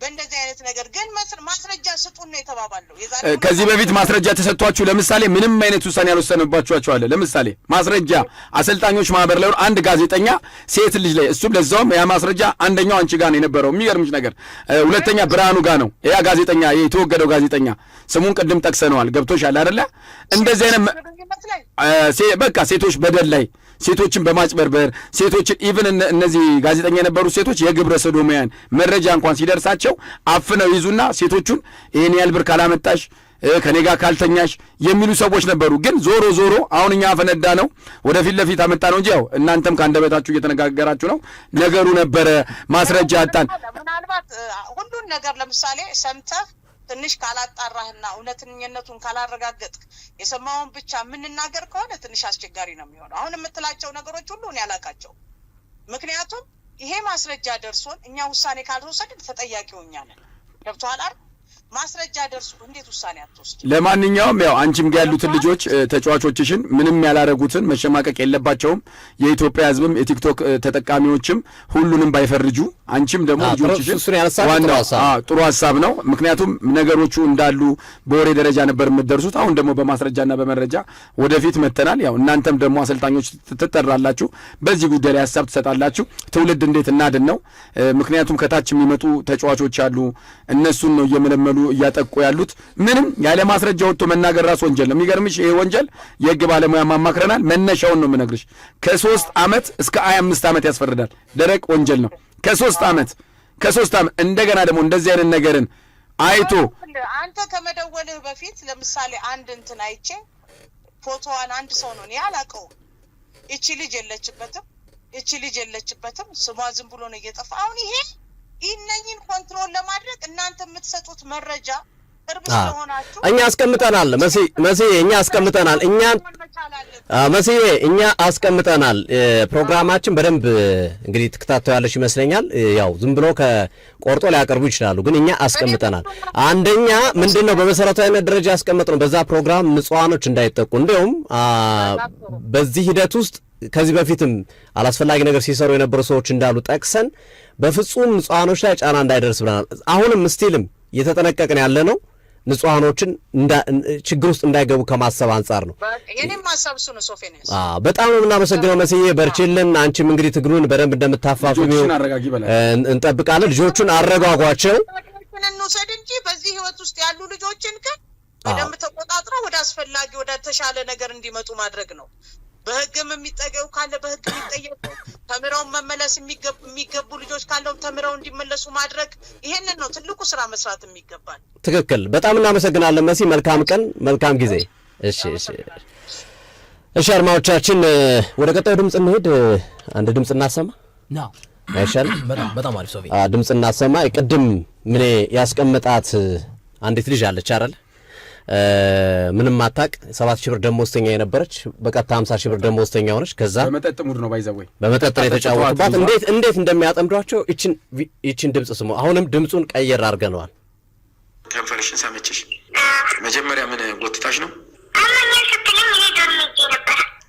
በእንደዚህ አይነት ነገር ግን ማስረጃ ስጡን ነው የተባባለው። ከዚህ በፊት ማስረጃ ተሰጥቷችሁ ለምሳሌ ምንም አይነት ውሳኔ ያልወሰነባችሁ አለ። ለምሳሌ ማስረጃ አሰልጣኞች ማህበር ላይ አንድ ጋዜጠኛ ሴት ልጅ ላይ እሱም ለዛውም ያ ማስረጃ አንደኛው አንቺ ጋር ነው የነበረው። የሚገርምሽ ነገር ሁለተኛ ብርሃኑ ጋር ነው ያ ጋዜጠኛ የተወገደው ጋዜጠኛ ስሙን ቅድም ጠቅሰነዋል። ገብቶሻል አይደለ? እንደዚህ አይነት በቃ ሴቶች በደል ላይ ሴቶችን በማጭበርበር ሴቶችን ኢቭን እነዚህ ጋዜጠኛ የነበሩ ሴቶች የግብረ ሰዶማውያን መረጃ እንኳን ሲደርሳቸው አፍነው ይዙና ሴቶቹን ይሄን ያህል ብር ካላመጣሽ ከኔ ጋር ካልተኛሽ የሚሉ ሰዎች ነበሩ። ግን ዞሮ ዞሮ አሁን እኛ አፈነዳ ነው ወደፊት ለፊት አመጣ ነው እንጂ ያው እናንተም ከአንደበታችሁ እየተነጋገራችሁ ነው። ነገሩ ነበረ ማስረጃ አጣን። ምናልባት ሁሉን ነገር ለምሳሌ ሰምተህ ትንሽ ካላጣራህና እውነተኝነቱን ካላረጋገጥክ የሰማውን ብቻ የምንናገር ከሆነ ትንሽ አስቸጋሪ ነው የሚሆነው። አሁን የምትላቸው ነገሮች ሁሉ እኔ አላውቃቸው። ምክንያቱም ይሄ ማስረጃ ደርሶን እኛ ውሳኔ ካልወሰድን ተጠያቂው እኛ ነን። ገብቶሃል አይደል? ማስረጃ ደርሱ እንዴት ውሳኔ አትወስድ? ለማንኛውም ያው አንቺም ጋር ያሉትን ልጆች ተጫዋቾችሽን ምንም ያላረጉትን መሸማቀቅ የለባቸውም። የኢትዮጵያ ሕዝብም የቲክቶክ ተጠቃሚዎችም ሁሉንም ባይፈርጁ፣ አንቺም ደግሞ ልጆችሽን ጥሩ ሀሳብ ነው። ምክንያቱም ነገሮቹ እንዳሉ በወሬ ደረጃ ነበር የምትደርሱት። አሁን ደግሞ በማስረጃና በመረጃ ወደፊት መተናል። ያው እናንተም ደግሞ አሰልጣኞች ትጠራላችሁ፣ በዚህ ጉዳይ ላይ ሀሳብ ትሰጣላችሁ። ትውልድ እንዴት እናድን ነው። ምክንያቱም ከታች የሚመጡ ተጫዋቾች አሉ፣ እነሱን ነው እየመለመሉ እያጠቁ ያሉት። ምንም ያለ ማስረጃ ወጥቶ መናገር ራስ ወንጀል ነው። የሚገርምሽ ይሄ ወንጀል የህግ ባለሙያ ማማክረናል። መነሻውን ነው የምነግርሽ። ከ3 ዓመት እስከ 25 ዓመት ያስፈርዳል። ደረቅ ወንጀል ነው። ከ3 ዓመት እንደገና ደግሞ እንደዚህ አይነት ነገርን አይቶ አንተ ከመደወልህ በፊት ለምሳሌ አንድ እንትን አይቼ ፎቶዋን አንድ ሰው ነው እኔ አላውቀውም። እቺ ልጅ የለችበትም ስሟ ዝም ብሎ ነው እየጠፋ። አሁን ይሄ እነኝን ኮንትሮል ለማድረግ እናንተ የምትሰጡት መረጃ ቅርብ ስለሆናችሁ እኛ አስቀምጠናል። መሲ እኛ አስቀምጠናል። እኛ አስቀምጠናል። ፕሮግራማችን በደንብ እንግዲህ ትከታተያለሽ ይመስለኛል። ያው ዝም ብሎ ከቆርጦ ሊያቀርቡ ይችላሉ፣ ግን እኛ አስቀምጠናል። አንደኛ ምንድነው በመሰረታዊነት ደረጃ ያስቀመጥነው በዛ ፕሮግራም ንጹሃኖች እንዳይጠቁ፣ እንዲሁም በዚህ ሂደት ውስጥ ከዚህ በፊትም አላስፈላጊ ነገር ሲሰሩ የነበሩ ሰዎች እንዳሉ ጠቅሰን በፍጹም ንጹሃኖች ላይ ጫና እንዳይደርስ ብለናል። አሁንም ስቲልም እየተጠነቀቅን ያለ ነው ንጹሃኖችን ችግር ውስጥ እንዳይገቡ ከማሰብ አንጻር ነው። የኔም ሐሳብ እሱ ነው። ሶፊያንስ በጣም ነው የምናመሰግነው። መስዬ በርችልን። አንቺም እንግዲህ ትግሉን በደንብ እንደምታፋፍሚው እንጠብቃለን። ልጆቹን አረጋጓቸው እንውሰድ እንጂ በዚህ ህይወት ውስጥ ያሉ ልጆችን በደንብ ተቆጣጥረው ወደ አስፈላጊ ወደ ተሻለ ነገር እንዲመጡ ማድረግ ነው። በህግም የሚጠየቁ ካለ በህግ የሚጠየቁ ተምረው መመለስ የሚገቡ ልጆች ካለው ተምረው እንዲመለሱ ማድረግ፣ ይሄንን ነው ትልቁ ስራ መስራት የሚገባል። ትክክል። በጣም እናመሰግናለን መሲ። መልካም ቀን፣ መልካም ጊዜ። እሺ አድማጮቻችን ወደ ቀጣዩ ድምጽ እንሄድ። አንድ ድምጽ እናሰማ ነው አይሻልም? በጣም አሪፍ ሶፊ ድምጽ እናሰማ። ቅድም ምን ያስቀምጣት አንዲት ልጅ አለች አይደል? ምንም ማታቅ 7,000 ብር ደሞዝተኛ የነበረች በቀጥታ 50,000 ብር ደሞዝተኛ ሆነች። ከዛ በመጠጥ ሙድ ነው ባይዘወይ በመጠጥ የተጫወቱባት እንዴት እንደሚያጠምዷቸው እቺን ድምጽ ስሙ። አሁንም ድምጹን ቀየር አድርገነዋል። ከንፈርሽን ሳመችሽ መጀመሪያ ምን ጎትታሽ ነው?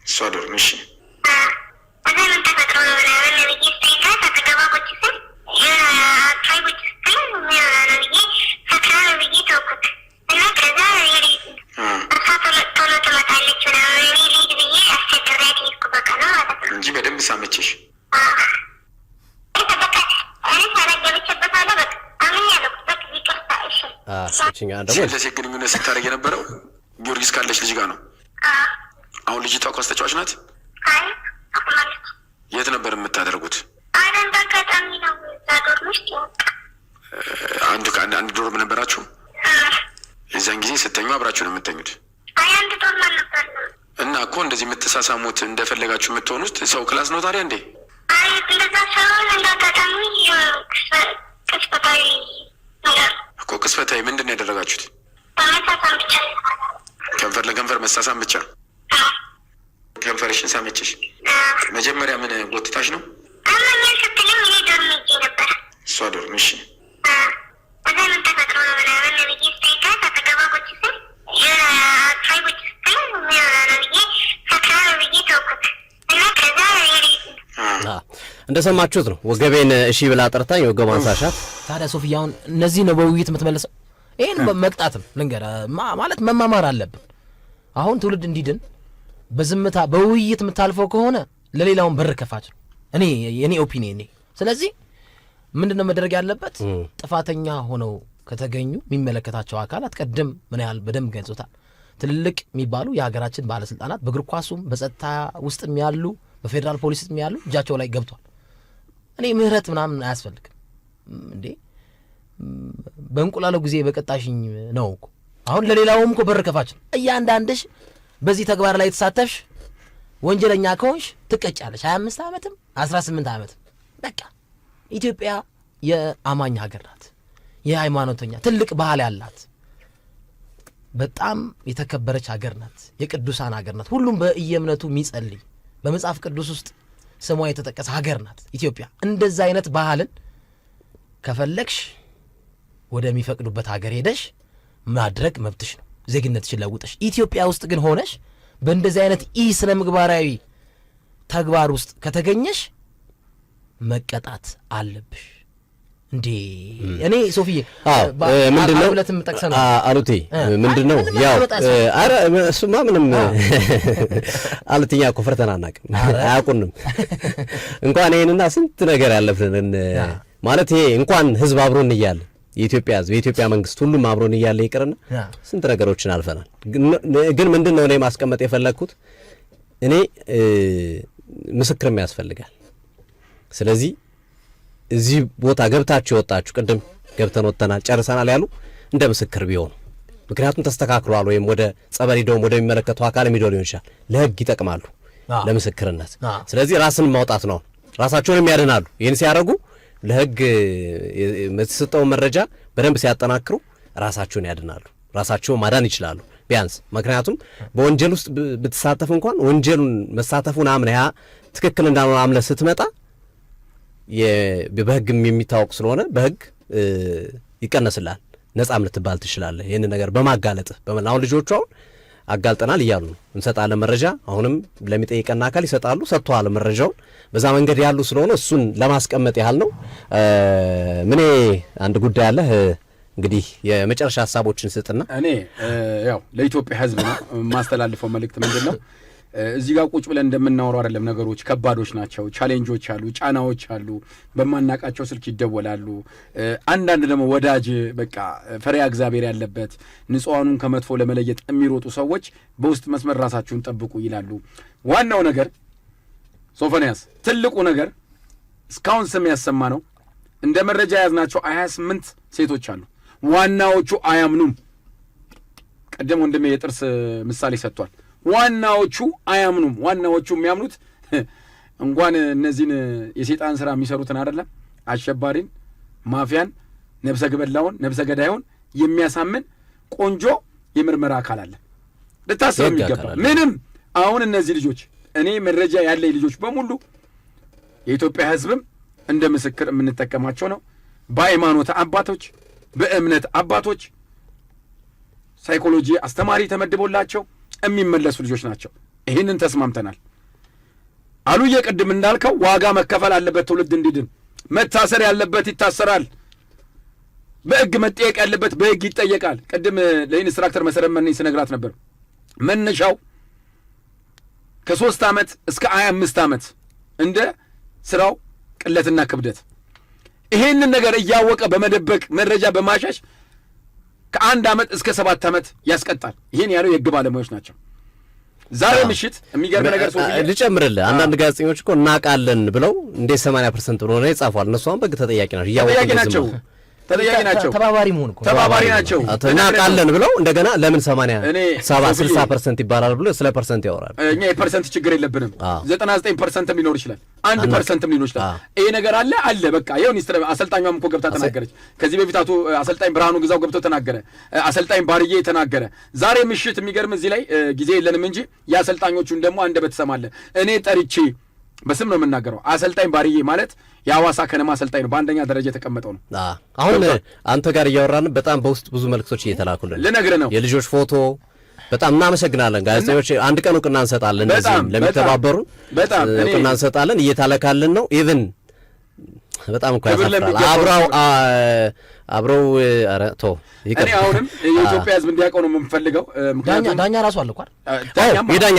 እሷ ዶርም እሺ እንጂ በደንብ ሳመችሽ። ስለዚህ ግንኙነት ስታደርግ የነበረው ጊዮርጊስ ካለች ልጅ ጋር ነው። አሁን ልጅቷ ኳስ ተጫዋች ናት። የት ነበር የምታደርጉት? አንድ ዶርም ነበራችሁ? የዛን ጊዜ ስተኙ አብራችሁ ነው የምተኙት? እና እኮ እንደዚህ የምትሳሳሙት እንደፈለጋችሁ የምትሆኑት ሰው ክላስ ነው ታዲያ እንዴ? እኮ ቅስፈታዊ ምንድን ነው ያደረጋችሁት? ከንፈር ለከንፈር መሳሳም ብቻ። ከንፈርሽን ሳመችሽ መጀመሪያ ምን ጎትታሽ ነው? እሷ ዶርም እሺ እንደሰማችሁት ነው። ወገቤን እሺ ብላ ጠርታኝ ወገቧን ሳሻት። ታዲያ ሶፊያ አሁን እነዚህ ነው በውይይት የምትመለሰው? ይሄን መቅጣትም ልንገር ማለት መማማር አለብን። አሁን ትውልድ እንዲድን በዝምታ በውይይት የምታልፈው ከሆነ ለሌላውን በር ከፋች ነው የኔ ኦፒኒየን። ስለዚህ ምንድነው መደረግ ያለበት? ጥፋተኛ ሆነው ከተገኙ የሚመለከታቸው አካላት ቀደም ምን ያህል በደንብ ገልጾታል። ትልልቅ የሚባሉ የሀገራችን ባለስልጣናት በእግር ኳሱም በጸጥታ ውስጥም ያሉ በፌዴራል ፖሊስ ውስጥም ያሉ እጃቸው ላይ ገብቷል። እኔ ምህረት ምናምን አያስፈልግም እንዴ። በእንቁላለው ጊዜ በቀጣሽኝ ነው እኮ። አሁን ለሌላውም እኮ በር ከፋች ነው። እያንዳንድሽ በዚህ ተግባር ላይ የተሳተፍሽ ወንጀለኛ ከሆንሽ ትቀጫለሽ። 25 ዓመትም 18 ዓመትም። በቃ ኢትዮጵያ የአማኝ ሀገር ናት። የሃይማኖተኛ ትልቅ ባህል ያላት በጣም የተከበረች ሀገር ናት። የቅዱሳን ሀገር ናት። ሁሉም በየእምነቱ የሚጸልይ በመጽሐፍ ቅዱስ ውስጥ ስሟ የተጠቀሰ ሀገር ናት ኢትዮጵያ። እንደዛ አይነት ባህልን ከፈለግሽ ወደሚፈቅዱበት ሀገር ሄደሽ ማድረግ መብትሽ ነው፣ ዜግነትሽን ለውጠሽ። ኢትዮጵያ ውስጥ ግን ሆነሽ በእንደዚህ አይነት ስነ ምግባራዊ ተግባር ውስጥ ከተገኘሽ መቀጣት አለብሽ። እንዴ እኔ ሶፊዬ ምንድነው ሁለቱም ተጠቅሰና አሉቲ ምንድነው ያው አረ እሱማ ምንም አሉቲኛ እኮ ፈርተን አናውቅም አያውቁንም እንኳን ይሄንና ስንት ነገር ያለፍን ማለት ይሄ እንኳን ህዝብ አብሮን እያለ የኢትዮጵያ ህዝብ የኢትዮጵያ መንግስት ሁሉም አብሮን እያለ ይቅርና ስንት ነገሮችን አልፈናል። ግን ምንድነው እኔ ማስቀመጥ የፈለኩት እኔ ምስክርም ያስፈልጋል። ስለዚህ እዚህ ቦታ ገብታችሁ ወጣችሁ ቅድም ገብተን ወጥተናል ጨርሰናል ያሉ እንደ ምስክር ቢሆኑ ምክንያቱም ተስተካክሏል ወይም ወደ ጸበል ሄደው ወደሚመለከተው አካል ሄደው ሊሆን ይችላል ለህግ ይጠቅማሉ ለምስክርነት። ስለዚህ ራስን ማውጣት ነው ራሳቸውንም ያድናሉ። ይህን ሲያደርጉ ለህግ የተሰጠው መረጃ በደንብ ሲያጠናክሩ ራሳቸውን ያድናሉ፣ ራሳቸውን ማዳን ይችላሉ ቢያንስ። ምክንያቱም በወንጀል ውስጥ ብትሳተፍ እንኳን ወንጀሉን መሳተፉን አምነህ ትክክል እንዳልሆነ አምነህ ስትመጣ በህግም የሚታወቅ ስለሆነ በህግ ይቀነስላል፣ ነጻም ልትባል ትችላለህ። ይህን ነገር በማጋለጥ በመላው ልጆቹ አሁን አጋልጠናል እያሉ ነው እንሰጣለን መረጃ አሁንም ለሚጠይቀና አካል ይሰጣሉ ሰጥቷል መረጃውን በዛ መንገድ ያሉ ስለሆነ እሱን ለማስቀመጥ ያህል ነው። ምን አንድ ጉዳይ አለ እንግዲህ የመጨረሻ ሐሳቦችን ስጥና እኔ ያው ለኢትዮጵያ ህዝብ ነው ማስተላልፈው መልእክት ምንድነው እዚህ ጋር ቁጭ ብለን እንደምናወራው አይደለም። ነገሮች ከባዶች ናቸው፣ ቻሌንጆች አሉ፣ ጫናዎች አሉ፣ በማናቃቸው ስልክ ይደወላሉ። አንዳንድ ደግሞ ወዳጅ በቃ ፈሪያ እግዚአብሔር ያለበት ንጹሃኑን ከመጥፎ ለመለየት የሚሮጡ ሰዎች በውስጥ መስመር ራሳችሁን ጠብቁ ይላሉ። ዋናው ነገር ሶፎንያስ ትልቁ ነገር እስካሁን ስም ያሰማ ነው እንደ መረጃ ያዝናቸው 28 ሴቶች አሉ። ዋናዎቹ አያምኑም። ቀደም ወንድሜ የጥርስ ምሳሌ ሰጥቷል። ዋናዎቹ አያምኑም። ዋናዎቹ የሚያምኑት እንኳን እነዚህን የሰይጣን ስራ የሚሰሩትን አይደለም አሸባሪን፣ ማፊያን፣ ነብሰ ገበላውን፣ ነብሰ ገዳዩን የሚያሳምን ቆንጆ የምርመራ አካል አለ ልታስብ የሚገባ ምንም። አሁን እነዚህ ልጆች እኔ መረጃ ያለኝ ልጆች በሙሉ የኢትዮጵያ ህዝብም እንደ ምስክር የምንጠቀማቸው ነው። በሃይማኖት አባቶች፣ በእምነት አባቶች ሳይኮሎጂ አስተማሪ ተመድቦላቸው የሚመለሱ ልጆች ናቸው። ይህንን ተስማምተናል። አሉዬ ቅድም እንዳልከው ዋጋ መከፈል አለበት። ትውልድ እንዲድን መታሰር ያለበት ይታሰራል። በህግ መጠየቅ ያለበት በህግ ይጠየቃል። ቅድም ለኢንስትራክተር መሰረት መነኝ ስነግራት ነበር መነሻው ከ3 ዓመት እስከ 25 ዓመት እንደ ስራው ቅለትና ክብደት። ይሄንን ነገር እያወቀ በመደበቅ መረጃ በማሻሽ ከ1 ዓመት እስከ 7 ዓመት ያስቀጣል። ይሄን ያለው የህግ ባለሙያዎች ናቸው። ዛሬ ምሽት የሚገርም ነገር ልጨምርልህ። አንዳንድ ጋዜጠኞች እኮ እናውቃለን ብለው እንደ 80% ብሎ ነው ይጻፋል። እነሱ አሁን በግ ተጠያቂ ናቸው። ተጠያቂ ናቸው። ተባባሪ መሆን እኮ ተባባሪ ናቸው። እናውቃለን ብለው እንደገና ለምን 80-60% ይባላል ብሎ ስለ ፐርሰንት ያወራል። እኛ የፐርሰንት ችግር የለብንም። 99% ሊኖር ይችላል፣ 1% ሊኖር ይችላል። ይሄ ነገር አለ በቃ ይሁን። አሰልጣኟም እኮ ገብታ ተናገረች። ከዚህ በፊት አቶ አሰልጣኝ ብርሃኑ ግዛው ገብቶ ተናገረ። አሰልጣኝ ባርዬ ተናገረ። ዛሬ ምሽት የሚገርም እዚህ ላይ ጊዜ የለንም እንጂ የአሰልጣኞቹን ደግሞ አንደበት ትሰማለህ። እኔ ጠርቼ በስም ነው የምናገረው። አሰልጣኝ ባርዬ ማለት የሐዋሳ ከነማ አሰልጣኝ ነው፣ በአንደኛ ደረጃ የተቀመጠው ነው። አሁን አንተ ጋር እያወራን በጣም በውስጥ ብዙ መልእክቶች እየተላኩልን ልነግርህ ነው። የልጆች ፎቶ በጣም እናመሰግናለን። ጋዜጠኞች አንድ ቀን እውቅና እንሰጣለን፣ እነዚህም ለሚተባበሩ እውቅና እንሰጣለን። እየተላካልን ነው። ኢቭን በጣም እኮ ያሳፍራል። አብረው ቶ እኔ አሁንም የኢትዮጵያ ሕዝብ እንዲያውቀው ነው የምንፈልገው። ዳኛ ራሱ አለ እኮ የዳኛ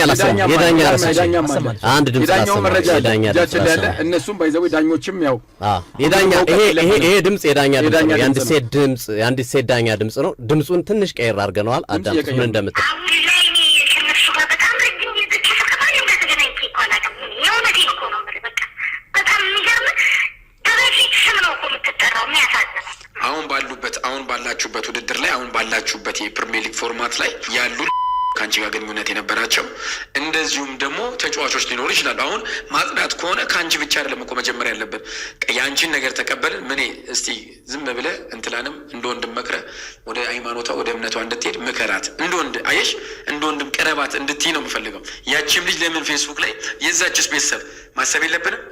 አንድ ድምጽ የዳኛው መረጃ እጃችን ላይ ያለ እነሱም ባይዘው ዳኞችም ያው የዳኛ ይሄ ድምጽ የዳኛ ድምጽ ነው። የአንድ ሴት ዳኛ ድምጽ ነው። ድምጹን ትንሽ ቀይር አድርገነዋል። አዳምጥ ምን እንደምትል አሁን ባላችሁበት ውድድር ላይ አሁን ባላችሁበት የፕሪሚየር ሊግ ፎርማት ላይ ያሉ ከአንቺ ጋር ግንኙነት የነበራቸው እንደዚሁም ደግሞ ተጫዋቾች ሊኖሩ ይችላሉ። አሁን ማጽዳት ከሆነ ከአንቺ ብቻ አይደለም እኮ መጀመሪያ ያለብን። የአንቺን ነገር ተቀበልን። ምን እስቲ ዝም ብለህ እንትላንም እንደ ወንድም መክረህ ወደ ሃይማኖቷ ወደ እምነቷ እንድትሄድ ምከራት። እንደ ወንድ አየሽ፣ እንደ ወንድም ቀረባት እንድትይ ነው የምፈልገው። ያቺም ልጅ ለምን ፌስቡክ ላይ የዛችስ ቤተሰብ ማሰብ የለብንም?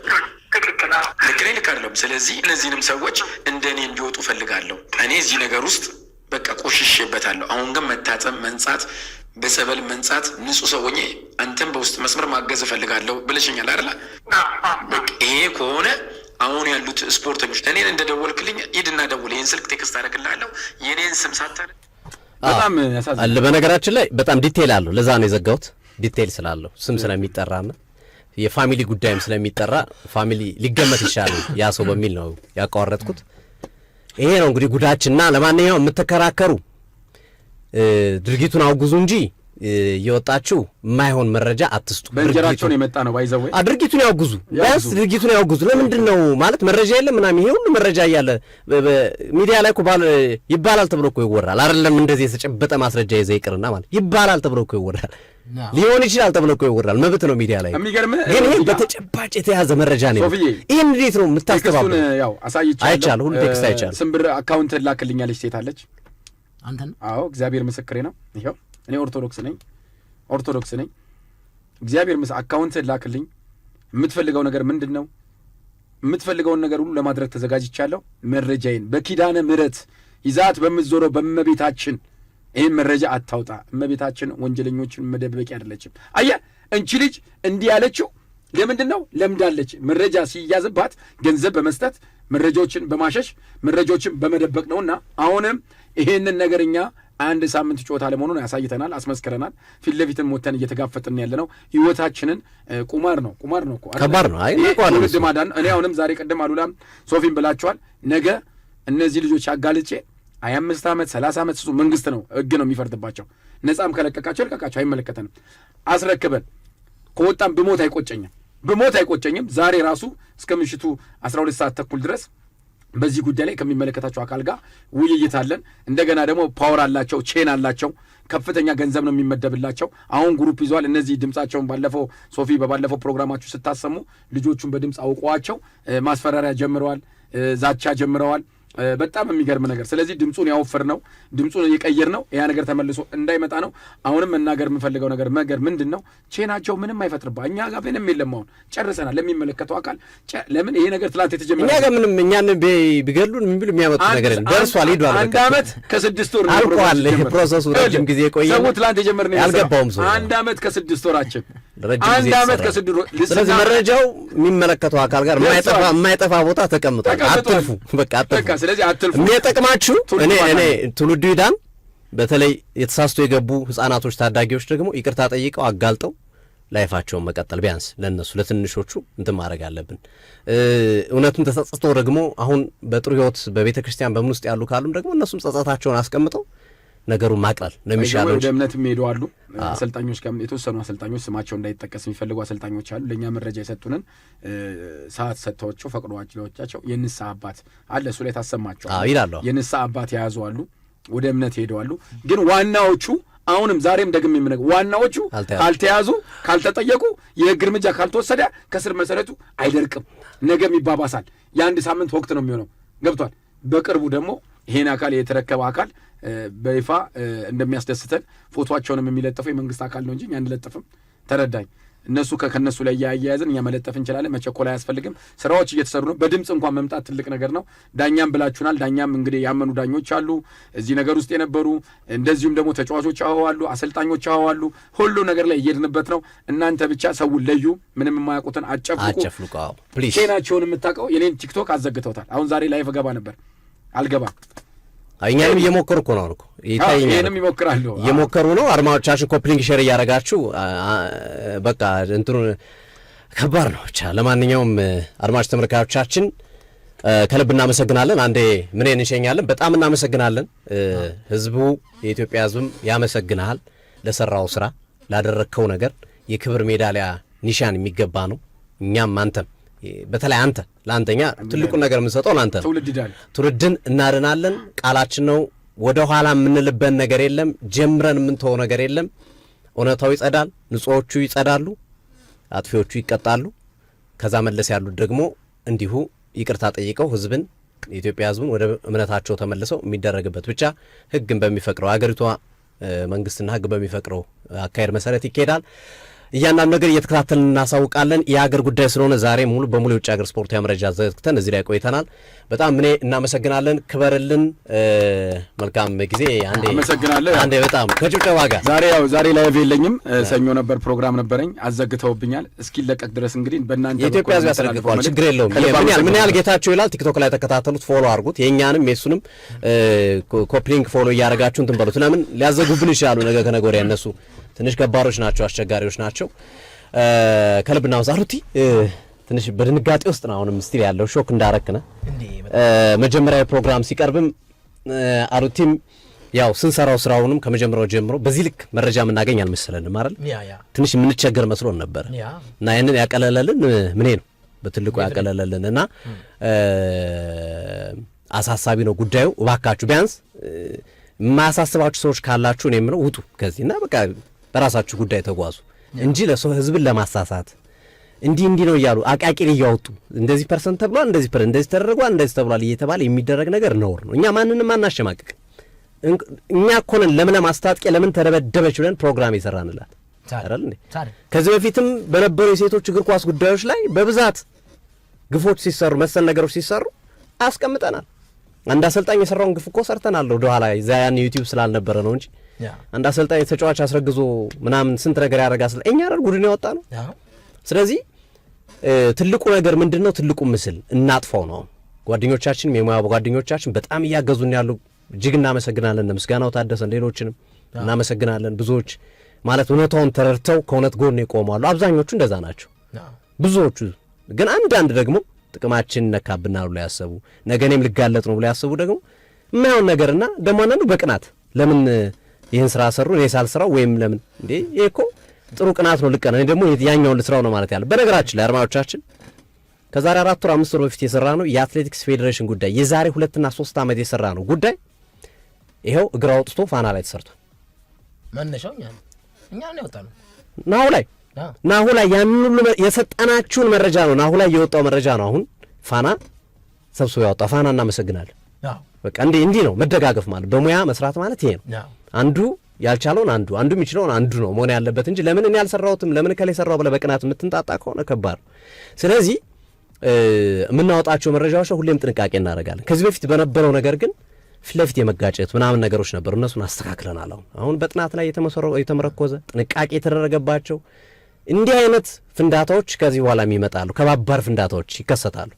ልክ ነኝ ልክ አይደለም? ስለዚህ እነዚህንም ሰዎች እንደ እኔ እንዲወጡ ፈልጋለሁ። እኔ እዚህ ነገር ውስጥ በቃ ቆሽሼበታለሁ። አሁን ግን መታጠብ፣ መንጻት፣ በጸበል መንጻት፣ ንጹህ ሰው ሆኜ አንተም በውስጥ መስመር ማገዝ እፈልጋለሁ ብለሽኛል አይደለ? ይሄ ከሆነ አሁን ያሉት ስፖርተኞች እኔን እንደደወልክልኝ ሂድና ደውል፣ ይህን ስልክ ቴክስት አደርግልሃለሁ፣ የኔን ስም ሳታል በጣም ያሳዝናል። በነገራችን ላይ በጣም ዲቴይል አለው። ለዛ ነው የዘጋሁት። ዲቴይል ስላለው ስም ስለሚጠራና የፋሚሊ ጉዳይም ስለሚጠራ ፋሚሊ ሊገመት ይችላል ያ ሰው በሚል ነው ያቋረጥኩት። ይሄ ነው እንግዲህ ጉዳችንና ለማንኛውም የምትከራከሩ ድርጊቱን አውግዙ እንጂ እየወጣችሁ የማይሆን መረጃ አትስጡ። በእንጀራቸው ነው የመጣ ነው ባይዘው ድርጊቱን ያውግዙ፣ ቢያንስ ድርጊቱን ያውግዙ። ለምንድን ነው ማለት መረጃ የለም ምናምን፣ ይሄ ሁሉ መረጃ እያለ ሚዲያ ላይ እኮ ይባላል ተብሎ እኮ ይወራል አይደለም? እንደዚህ የተጨበጠ ማስረጃ ይዘ ይቅርና ማለት ይባላል ተብሎ እኮ ይወራል፣ ሊሆን ይችላል ተብሎ እኮ ይወራል። መብት ነው ሚዲያ ላይ። ግን ይሄ በተጨባጭ የተያዘ መረጃ ነው። ይሄን እንዴት ነው የምታስተባብሩ? ያው አሳይቻለሁ፣ አይቻለሁ፣ ሁሉ ቴክስት አይቻለሁ። ስንብር አካውንት ላክልኛለች ሴት አለች። አንተ ነው? አዎ እግዚአብሔር ምስክሬ ነው። ይሄው እኔ ኦርቶዶክስ ነኝ። እግዚአብሔር አካውንት ላክልኝ። የምትፈልገው ነገር ምንድን ነው? የምትፈልገውን ነገር ሁሉ ለማድረግ ተዘጋጅቻለሁ። መረጃዬን በኪዳነ ምሕረት ይዛት በምትዞረው በእመቤታችን ይህን መረጃ አታውጣ። እመቤታችን ወንጀለኞችን መደበቂያ አይደለችም። አየህ እንቺ ልጅ እንዲህ ያለችው ለምንድን ነው? ለምዳለች። መረጃ ሲያዝባት ገንዘብ በመስጠት መረጃዎችን በማሸሽ መረጃዎችን በመደበቅ ነውና አሁንም ይሄንን ነገር እኛ አንድ ሳምንት ጮታ ለመሆኑን ያሳይተናል፣ አስመስክረናል። ፊት ለፊትም ሞተን እየተጋፈጥን ያለ ነው። ህይወታችንን ቁማር ነው እኮ ከባድ ነው። አይ ትውልድ ማዳን። እኔ አሁንም ዛሬ ቅድም አሉላም ሶፊም ብላችኋል። ነገ እነዚህ ልጆች አጋልጬ 25 ዓመት 30 ዓመት እሱ መንግስት ነው ህግ ነው የሚፈርድባቸው። ነጻም ከለቀቃቸው ልቀቃቸው፣ አይመለከተንም። አስረክበን ከወጣም ብሞት አይቆጨኝም። ዛሬ ራሱ እስከ ምሽቱ 12 ሰዓት ተኩል ድረስ በዚህ ጉዳይ ላይ ከሚመለከታቸው አካል ጋር ውይይት አለን። እንደገና ደግሞ ፓወር አላቸው፣ ቼን አላቸው፣ ከፍተኛ ገንዘብ ነው የሚመደብላቸው። አሁን ግሩፕ ይዟል። እነዚህ ድምጻቸውን ባለፈው ሶፊ በባለፈው ፕሮግራማችሁ ስታሰሙ ልጆቹን በድምፅ አውቀዋቸው ማስፈራሪያ ጀምረዋል፣ ዛቻ ጀምረዋል። በጣም የሚገርም ነገር። ስለዚህ ድምፁን ያወፈር ነው፣ ድምፁን እየቀየር ነው። ያ ነገር ተመልሶ እንዳይመጣ ነው። አሁንም መናገር የምፈልገው ነገር ምንድን ነው? ቼናቸው ምንም አይፈጥርባ። እኛ ጋር ምንም የለም። አሁን ጨርሰናል። ለሚመለከተው አካል ለምን ይሄ ነገር ትላንት የተጀመረ እኛ ጋር ምንም እኛን ቢገሉን ምን ቢሉ የሚያመጡት ነገር የለም። ደርሷል፣ ሄዷል። አንድ ዓመት ከ6 ወር አልቋል። ይሄ ፕሮሰሱ ረጅም ጊዜ ቆየ። ሰው ትላንት የጀመርነው ያልገባውም ሰው አንድ ዓመት ከ6 ወራችን አንድ ዓመት ከ6 ወር። ስለዚህ መረጃው የሚመለከተው አካል ጋር የማይጠፋ ቦታ ተቀምጧል። አትልፉ፣ በቃ አትልፉ። ስለዚህ አትልፉ። የሚጠቅማችሁ እኔ ትውልዱ ይዳን። በተለይ የተሳስቶ የገቡ ህጻናቶች፣ ታዳጊዎች ደግሞ ይቅርታ ጠይቀው አጋልጠው ላይፋቸውን መቀጠል ቢያንስ ለነሱ ለትንሾቹ እንትን ማድረግ አለብን። እውነቱን ተጸጽተው ደግሞ አሁን በጥሩ ህይወት በቤተ ክርስቲያን በምን ውስጥ ያሉ ካሉም ደግሞ እነሱም ጸጸታቸውን አስቀምጠው ነገሩን ማቅለል ነው የሚሻለው። ወደ እምነት የሚሄዱ አሉ። አሰልጣኞች ጋር የተወሰኑ አሰልጣኞች ስማቸው እንዳይጠቀስ የሚፈልጉ አሰልጣኞች አሉ። ለእኛ መረጃ የሰጡንን ሰዓት ሰጥተዋቸው ፈቅዶላቸው የንስሐ አባት አለ እሱ ላይ ታሰማቸው ይላሉ። የንስሐ አባት የያዙ አሉ። ወደ እምነት ሄደዋሉ። ግን ዋናዎቹ አሁንም ዛሬም ደግም የምነግርህ ዋናዎቹ ካልተያዙ ካልተጠየቁ የህግ እርምጃ ካልተወሰደ ከስር መሰረቱ አይደርቅም። ነገም ይባባሳል። የአንድ ሳምንት ወቅት ነው የሚሆነው። ገብቷል። በቅርቡ ደግሞ ይሄን አካል የተረከበ አካል በይፋ እንደሚያስደስተን ፎቶቸውንም የሚለጠፈው የመንግስት አካል ነው እንጂ እኛ አንለጥፍም። ተረዳኝ። እነሱ ከነሱ ላይ እያያያዝን እኛ መለጠፍ እንችላለን። መቸኮል አያስፈልግም። ስራዎች እየተሰሩ ነው። በድምፅ እንኳን መምጣት ትልቅ ነገር ነው። ዳኛም ብላችሁናል። ዳኛም እንግዲህ ያመኑ ዳኞች አሉ እዚህ ነገር ውስጥ የነበሩ፣ እንደዚሁም ደግሞ ተጫዋቾች አሉ፣ አሰልጣኞች አሉ። ሁሉ ነገር ላይ እየሄድንበት ነው። እናንተ ብቻ ሰውን ለዩ። ምንም የማያውቁትን አጨፍልቁ። ቼናቸውን የምታውቀው የኔን ቲክቶክ አዘግተውታል። አሁን ዛሬ ላይቭ ገባ ነበር፣ አልገባም። እኛንም እየሞከሩ እኮ ነው እኮ ይሄንም ይሞክራሉ፣ እየሞከሩ ነው። አድማጮቻችን ኮፕሊንግ ሼር እያደረጋችሁ በቃ እንትኑ ከባድ ነው ብቻ። ለማንኛውም አድማጭ ተመልካቾቻችን ከልብ እናመሰግናለን። አንዴ ምን እንሸኛለን። በጣም እናመሰግናለን። ህዝቡ፣ የኢትዮጵያ ህዝብም ያመሰግናል ለሰራው ስራ፣ ላደረከው ነገር የክብር ሜዳሊያ ኒሻን የሚገባ ነው። እኛም አንተም በተለይ አንተ ለአንተኛ ትልቁን ነገር የምንሰጠው ለአንተ ነው። ትውልድን እናድናለን። ቃላችን ነው። ወደ ኋላ የምንልበት ነገር የለም። ጀምረን የምንተወው ነገር የለም። እውነታው ይጸዳል፣ ንጹሖቹ ይጸዳሉ፣ አጥፊዎቹ ይቀጣሉ። ከዛ መለስ ያሉት ደግሞ እንዲሁ ይቅርታ ጠይቀው ህዝብን የኢትዮጵያ ህዝብን ወደ እምነታቸው ተመልሰው የሚደረግበት ብቻ ህግን በሚፈቅረው አገሪቷ መንግስትና ህግ በሚፈቅረው አካሄድ መሰረት ይካሄዳል። እያንዳንዱ ነገር እየተከታተልን እናሳውቃለን። የሀገር ጉዳይ ስለሆነ ዛሬ ሙሉ በሙሉ የውጭ ሀገር ስፖርታዊ መረጃ ዘግተን እዚህ ላይ ቆይተናል። በጣም እኔ እናመሰግናለን። ክበርልን። መልካም ጊዜ። አመሰግናለሁ። አንዴ በጣም ከጭብጨባ ጋር ዛሬ ላይቭ የለኝም። ሰኞ ነበር ፕሮግራም ነበረኝ፣ አዘግተውብኛል። እስኪለቀቅ ድረስ እንግዲህ በእናንተ የኢትዮጵያ ህዝብ ያስረግጠዋል። ችግር የለውም። ምን ያህል ጌታቸው ይላል። ቲክቶክ ላይ ተከታተሉት፣ ፎሎ አድርጉት። የእኛንም የሱንም ኮፕሊንግ ፎሎ እያደረጋችሁ እንትን በሉት። ለምን ሊያዘጉብን ይችላሉ ነገ ከነገ ወዲያ እነሱ ትንሽ ከባሮች ናቸው፣ አስቸጋሪዎች ናቸው። ከልብ እናመዛሩቲ ትንሽ በድንጋጤ ውስጥ ነው አሁንም ስቲል ያለው ሾክ እንዳረክነ መጀመሪያ ፕሮግራም ሲቀርብም አሩቲም ያው ስንሰራው ስራውንም ከመጀመሪያው ጀምሮ በዚህ ልክ መረጃ የምናገኝ አልመሰለንም አይደል? ትንሽ የምንቸገር መስሎን ነበር እና ያንን ያቀለለልን ምኔ ነው በትልቁ ያቀለለልን እና አሳሳቢ ነው ጉዳዩ። እባካችሁ ቢያንስ የማያሳስባችሁ ሰዎች ካላችሁ ነው የምለው ውጡ ከዚህና በቃ በራሳችሁ ጉዳይ ተጓዙ እንጂ ለሰው ህዝብን ለማሳሳት እንዲህ ነው እያሉ አቃቂር እያወጡ እንደዚህ ፐርሰንት ተብሏል፣ እንደዚህ ተደረጓል፣ እንደዚህ ተብሏል እየተባለ የሚደረግ ነገር ነውር ነው። እኛ ማንንም አናሸማቅቅ። እኛ እኮ ነን ለምን ማስታጥቂያ ለምን ተደበደበች ብለን ፕሮግራም የሰራንላት አይደል እንዴ? ከዚህ በፊትም በነበሩ የሴቶች እግር ኳስ ጉዳዮች ላይ በብዛት ግፎች ሲሰሩ መሰል ነገሮች ሲሰሩ አስቀምጠናል። አንድ አሰልጣኝ የሰራውን ግፍ እኮ ሰርተናል። ወደ ኋላ ያን ዩቲዩብ ስላልነበረ ነው እንጂ አንድ አሰልጣኝ ተጫዋች አስረግዞ ምናምን ስንት ነገር ያደርጋል። እኛ አይደል ጉድን ያወጣ ነው። ስለዚህ ትልቁ ነገር ምንድነው? ትልቁ ምስል እናጥፋው ነው። ጓደኞቻችን የሙያ ጓደኞቻችን በጣም እያገዙን ያሉ እጅግ እናመሰግናለን። ምስጋናው ታደሰን፣ ሌሎችንም እናመሰግናለን። ብዙዎች ማለት እውነታውን ተረድተው ከእውነት ጎን ይቆማሉ። አብዛኞቹ እንደዛ ናቸው። ብዙዎቹ ግን አንዳንድ ደግሞ ጥቅማችን ነካብናሉ ብለው ያሰቡ ነገኔም ልጋለጥ ነው ብለው ያሰቡ ደግሞ የማይሆን ነገርና ደግሞ አንዳንዱ በቅናት ለምን ይህን ስራ ሰሩ እኔ ሳልሰራው ወይም ለምን እንዴ ይሄ እኮ ጥሩ ቅናት ነው ልቀና እኔ ደግሞ ያኛውን ልስራው ነው ማለት ያለ። በነገራችን ላይ አድማጮቻችን ከዛሬ 4 ወር 5 ወር በፊት የሰራ ነው የአትሌቲክስ ፌዴሬሽን ጉዳይ የዛሬ 2 እና 3 ዓመት የሰራ ነው ጉዳይ ይሄው እግር አውጥቶ ፋና ላይ ተሰርቷል። መነሻው እኛ ነው ያወጣነው ናሁ ላይ ያንን ሁሉ የሰጠናችሁን መረጃ ነው ናሁ ላይ የወጣው መረጃ ነው አሁን ፋና ሰብስቦ ያወጣው። ፋና እናመሰግናለን። በቃ እንዲህ ነው መደጋገፍ ማለት በሙያ መስራት ማለት ይሄ ነው። አንዱ ያልቻለውን አንዱ የሚችለውን አንዱ ነው መሆን ያለበት እንጂ ለምን እኔ ያልሰራሁትም ለምን ከላይ ሰራው ብለህ በቅናት የምትንጣጣ ከሆነ ከባድ ነው። ስለዚህ የምናወጣቸው መረጃዎች ሁሌም ጥንቃቄ እናደርጋለን። ከዚህ በፊት በነበረው ነገር ግን ፊት ለፊት የመጋጨት ምናምን ነገሮች ነበሩ። እነሱን አስተካክለናል። አሁን በጥናት ላይ የተመረኮዘ ጥንቃቄ የተደረገባቸው እንዲህ አይነት ፍንዳታዎች ከዚህ በኋላ ይመጣሉ። ከባባር ፍንዳታዎች ይከሰታሉ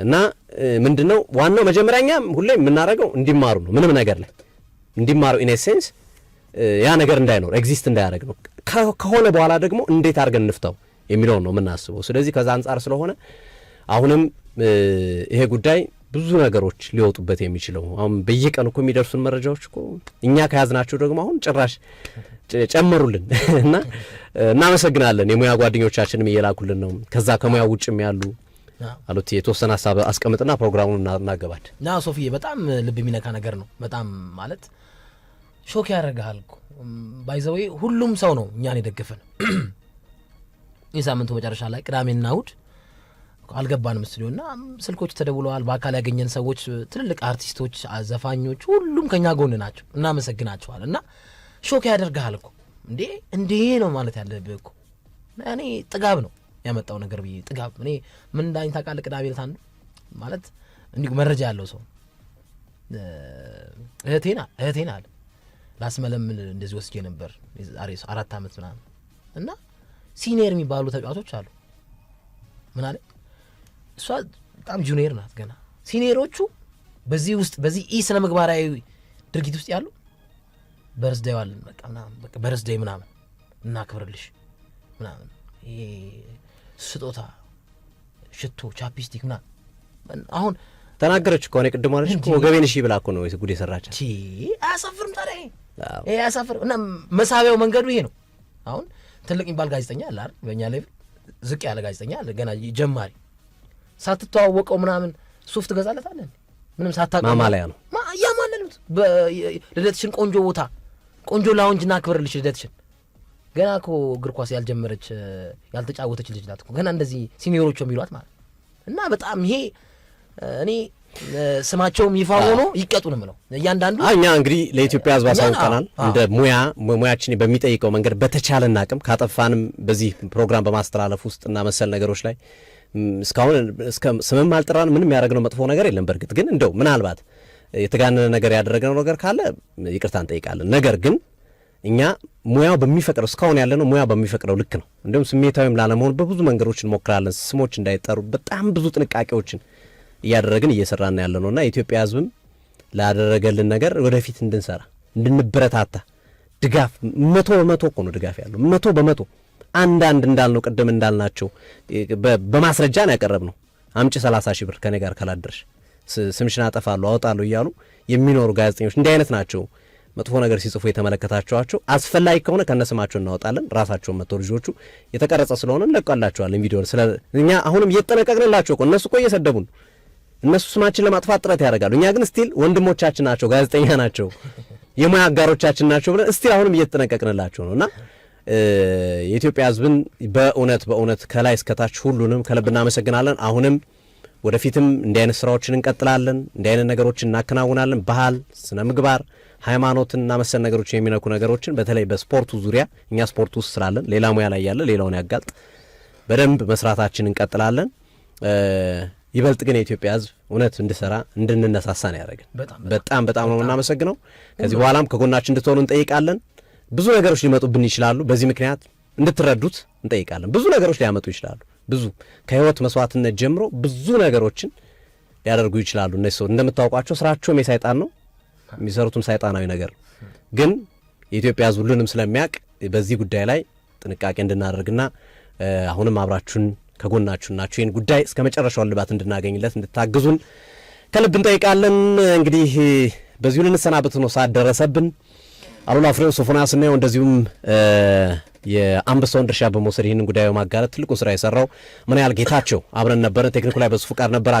እና ምንድነው ዋናው መጀመሪያኛ ሁሌ የምናደርገው እንዲማሩ ነው። ምንም ነገር ላይ እንዲማሩ ኢን ኤሴንስ ያ ነገር እንዳይኖር ኤግዚስት እንዳያደርግ ነው። ከሆነ በኋላ ደግሞ እንዴት አድርገን እንፍታው የሚለውን ነው የምናስበው። ስለዚህ ከዛ አንጻር ስለሆነ አሁንም ይሄ ጉዳይ ብዙ ነገሮች ሊወጡበት የሚችለው አሁን በየቀኑ እኮ የሚደርሱን መረጃዎች እኮ እኛ ከያዝናቸው ደግሞ አሁን ጭራሽ ጨመሩልን እና እናመሰግናለን። የሙያ ጓደኞቻችንም እየላኩልን ነው። ከዛ ከሙያ ውጭም ያሉ አሉት የተወሰነ ሀሳብ አስቀምጥና ፕሮግራሙን እናገባድ። ሶፊዬ በጣም ልብ የሚነካ ነገር ነው። በጣም ማለት ሾክ ያደርግሃል እኮ ባይዘዌ ሁሉም ሰው ነው እኛን የደገፈን። የሳምንቱ መጨረሻ ላይ ቅዳሜና እሑድ አልገባንም ስቱዲዮና ስልኮች ተደውለዋል። በአካል ያገኘን ሰዎች ትልልቅ አርቲስቶች፣ ዘፋኞች ሁሉም ከኛ ጎን ናቸው። እናመሰግናቸዋል። እና ሾክ ያደርግሃል እኮ እንዴ ነው ማለት ያለብህ እኮ። እኔ ጥጋብ ነው ያመጣው ነገር ብዬ ጥጋብ እኔ ምን እንዳኝ ታውቃለህ? ቅዳሜ ዕለት አንዱ ማለት እንዲሁ መረጃ ያለው ሰው እህቴና አለ ላስመለምል እንደዚህ ወስጄ ነበር 4 ዓመት ምናምን እና ሲኒየር የሚባሉ ተጫዋቾች አሉ። ምን አለ እሷ በጣም ጁኒየር ናት ገና። ሲኒየሮቹ በዚህ ስነ ምግባራዊ ድርጊት ውስጥ ያሉ በርዝዴይ ዋልን በቃ በርዝዴይ ምናምን እናክብርልሽ ምናምን ይሄ ስጦታ ሽቶ ቻፕስቲክ ምናምን አሁን ተናገረች እኮ እኔ ቅድም አለች እኮ ወገቤን እሺ ብላ እኮ ነው ጉድ የሰራቻት። አያሳፍርም ታዲያ? ይሄ አያሳፍርም? እና መሳቢያው መንገዱ ይሄ ነው። አሁን ትልቅ የሚባል ጋዜጠኛ አለ አይደል? በእኛ ሌቭል ዝቅ ያለ ጋዜጠኛ አለ ገና ጀማሪ ሳትተዋወቀው ምናምን ሱፍ ትገዛለታለህ ምንም ሳታውቀው ማማለያ ነው ያማለሉት ልደትሽን ቆንጆ ቦታ ቆንጆ ላውንጅና አክብርልሽ ልደትሽን። ገና እኮ እግር ኳስ ያልጀመረች ያልተጫወተች ልጅ ናት እኮ ገና እንደዚህ ሲኒዮሮቹ የሚሏት ማለት እና በጣም ይሄ እኔ ስማቸውም ይፋ ሆኖ ይቀጡ ነው የምለው እያንዳንዱ። እኛ እንግዲህ ለኢትዮጵያ ሕዝብ አሳውቀናል። እንደ ሙያችን በሚጠይቀው መንገድ በተቻለን አቅም ካጠፋንም በዚህ ፕሮግራም በማስተላለፍ ውስጥና መሰል ነገሮች ላይ እስካሁን ስምም አልጠራን ምንም ያደረግነው መጥፎ ነገር የለም። በእርግጥ ግን እንደው ምናልባት የተጋነነ ነገር ያደረግነው ነገር ካለ ይቅርታ እንጠይቃለን። ነገር ግን እኛ ሙያው በሚፈቅደው እስካሁን ያለነው ሙያው በሚፈቅደው ልክ ነው። እንዲሁም ስሜታዊም ላለመሆን በብዙ መንገዶች እንሞክራለን። ስሞች እንዳይጠሩ በጣም ብዙ ጥንቃቄዎችን እያደረግን እየሰራን ያለ ነውና የኢትዮጵያ ሕዝብም ላደረገልን ነገር ወደፊት እንድንሰራ እንድንበረታታ ድጋፍ 100% እኮ ነው ድጋፍ ያለው 100%። አንዳንድ እንዳልነው ቅድም እንዳልናቸው በማስረጃ ነው ያቀረብነው። አምጪ 30,000 ብር ከኔ ጋር ካላደርሽ ስምሽን አጠፋለሁ አወጣለሁ እያሉ የሚኖሩ ጋዜጠኞች እንዲህ አይነት ናቸው። መጥፎ ነገር ሲጽፉ የተመለከታቸዋቸው አስፈላጊ ከሆነ ከነስማቸው እናወጣለን። ራሳቸውን መጥተው ልጆቹ የተቀረጸ ስለሆነ እንለቃላቸዋለን ቪዲዮ። እኛ አሁንም እየተጠነቀቅንላቸው እኮ እነሱ እኮ እየሰደቡን እነሱ ስማችን ለማጥፋት ጥረት ያደርጋሉ። እኛ ግን ስቲል ወንድሞቻችን ናቸው፣ ጋዜጠኛ ናቸው፣ የሙያ አጋሮቻችን ናቸው ብለን ስቲል አሁንም እየተጠነቀቅንላቸው ነው። እና የኢትዮጵያ ሕዝብን በእውነት ከላይ እስከታች ሁሉንም ከልብ እናመሰግናለን። አሁንም ወደፊትም እንዲህ አይነት ስራዎችን እንቀጥላለን፣ እንዲህ አይነት ነገሮችን እናከናውናለን። ባህል፣ ስነ ምግባር፣ ሃይማኖትን እና መሰል ነገሮችን የሚነኩ ነገሮችን በተለይ በስፖርቱ ዙሪያ እኛ ስፖርቱ ውስጥ ስላለን ሌላ ሙያ ላይ ያለ ሌላውን ያጋልጥ በደንብ መስራታችን እንቀጥላለን። ይበልጥ ግን የኢትዮጵያ ሕዝብ እውነት እንድሰራ እንድንነሳሳ ነው ያደረገን። በጣም ነው እናመሰግነው። ከዚህ በኋላም ከጎናችን እንድትሆኑ እንጠይቃለን። ብዙ ነገሮች ሊመጡብን ይችላሉ። በዚህ ምክንያት እንድትረዱት እንጠይቃለን። ብዙ ነገሮች ሊያመጡ ይችላሉ። ብዙ ከህይወት መስዋዕትነት ጀምሮ ብዙ ነገሮችን ሊያደርጉ ይችላሉ። እነዚህ ሰው እንደምታውቋቸው ስራቸውም የሰይጣን ነው፣ የሚሰሩትም ሰይጣናዊ ነገር ነው። ግን የኢትዮጵያ ሕዝብ ሁሉንም ስለሚያውቅ በዚህ ጉዳይ ላይ ጥንቃቄ እንድናደርግና አሁንም አብራችሁን ከጎናችሁ ናችሁ ይህን ጉዳይ እስከ መጨረሻው ልባት እንድናገኝለት እንድታግዙን ከልብ እንጠይቃለን። እንግዲህ በዚሁ ልንሰናበት ነው፣ ሰዓት ደረሰብን። አሉላ ፍሬው፣ ሶፎንያስ ስናየው እንደዚሁም የአንበሳውን ድርሻ በመውሰድ ይህንን ጉዳይ በማጋረት ትልቁን ስራ የሰራው ምን ያህል ጌታቸው አብረን ነበረን። ቴክኒኩ ላይ በሱ ፍቃድ ነበር።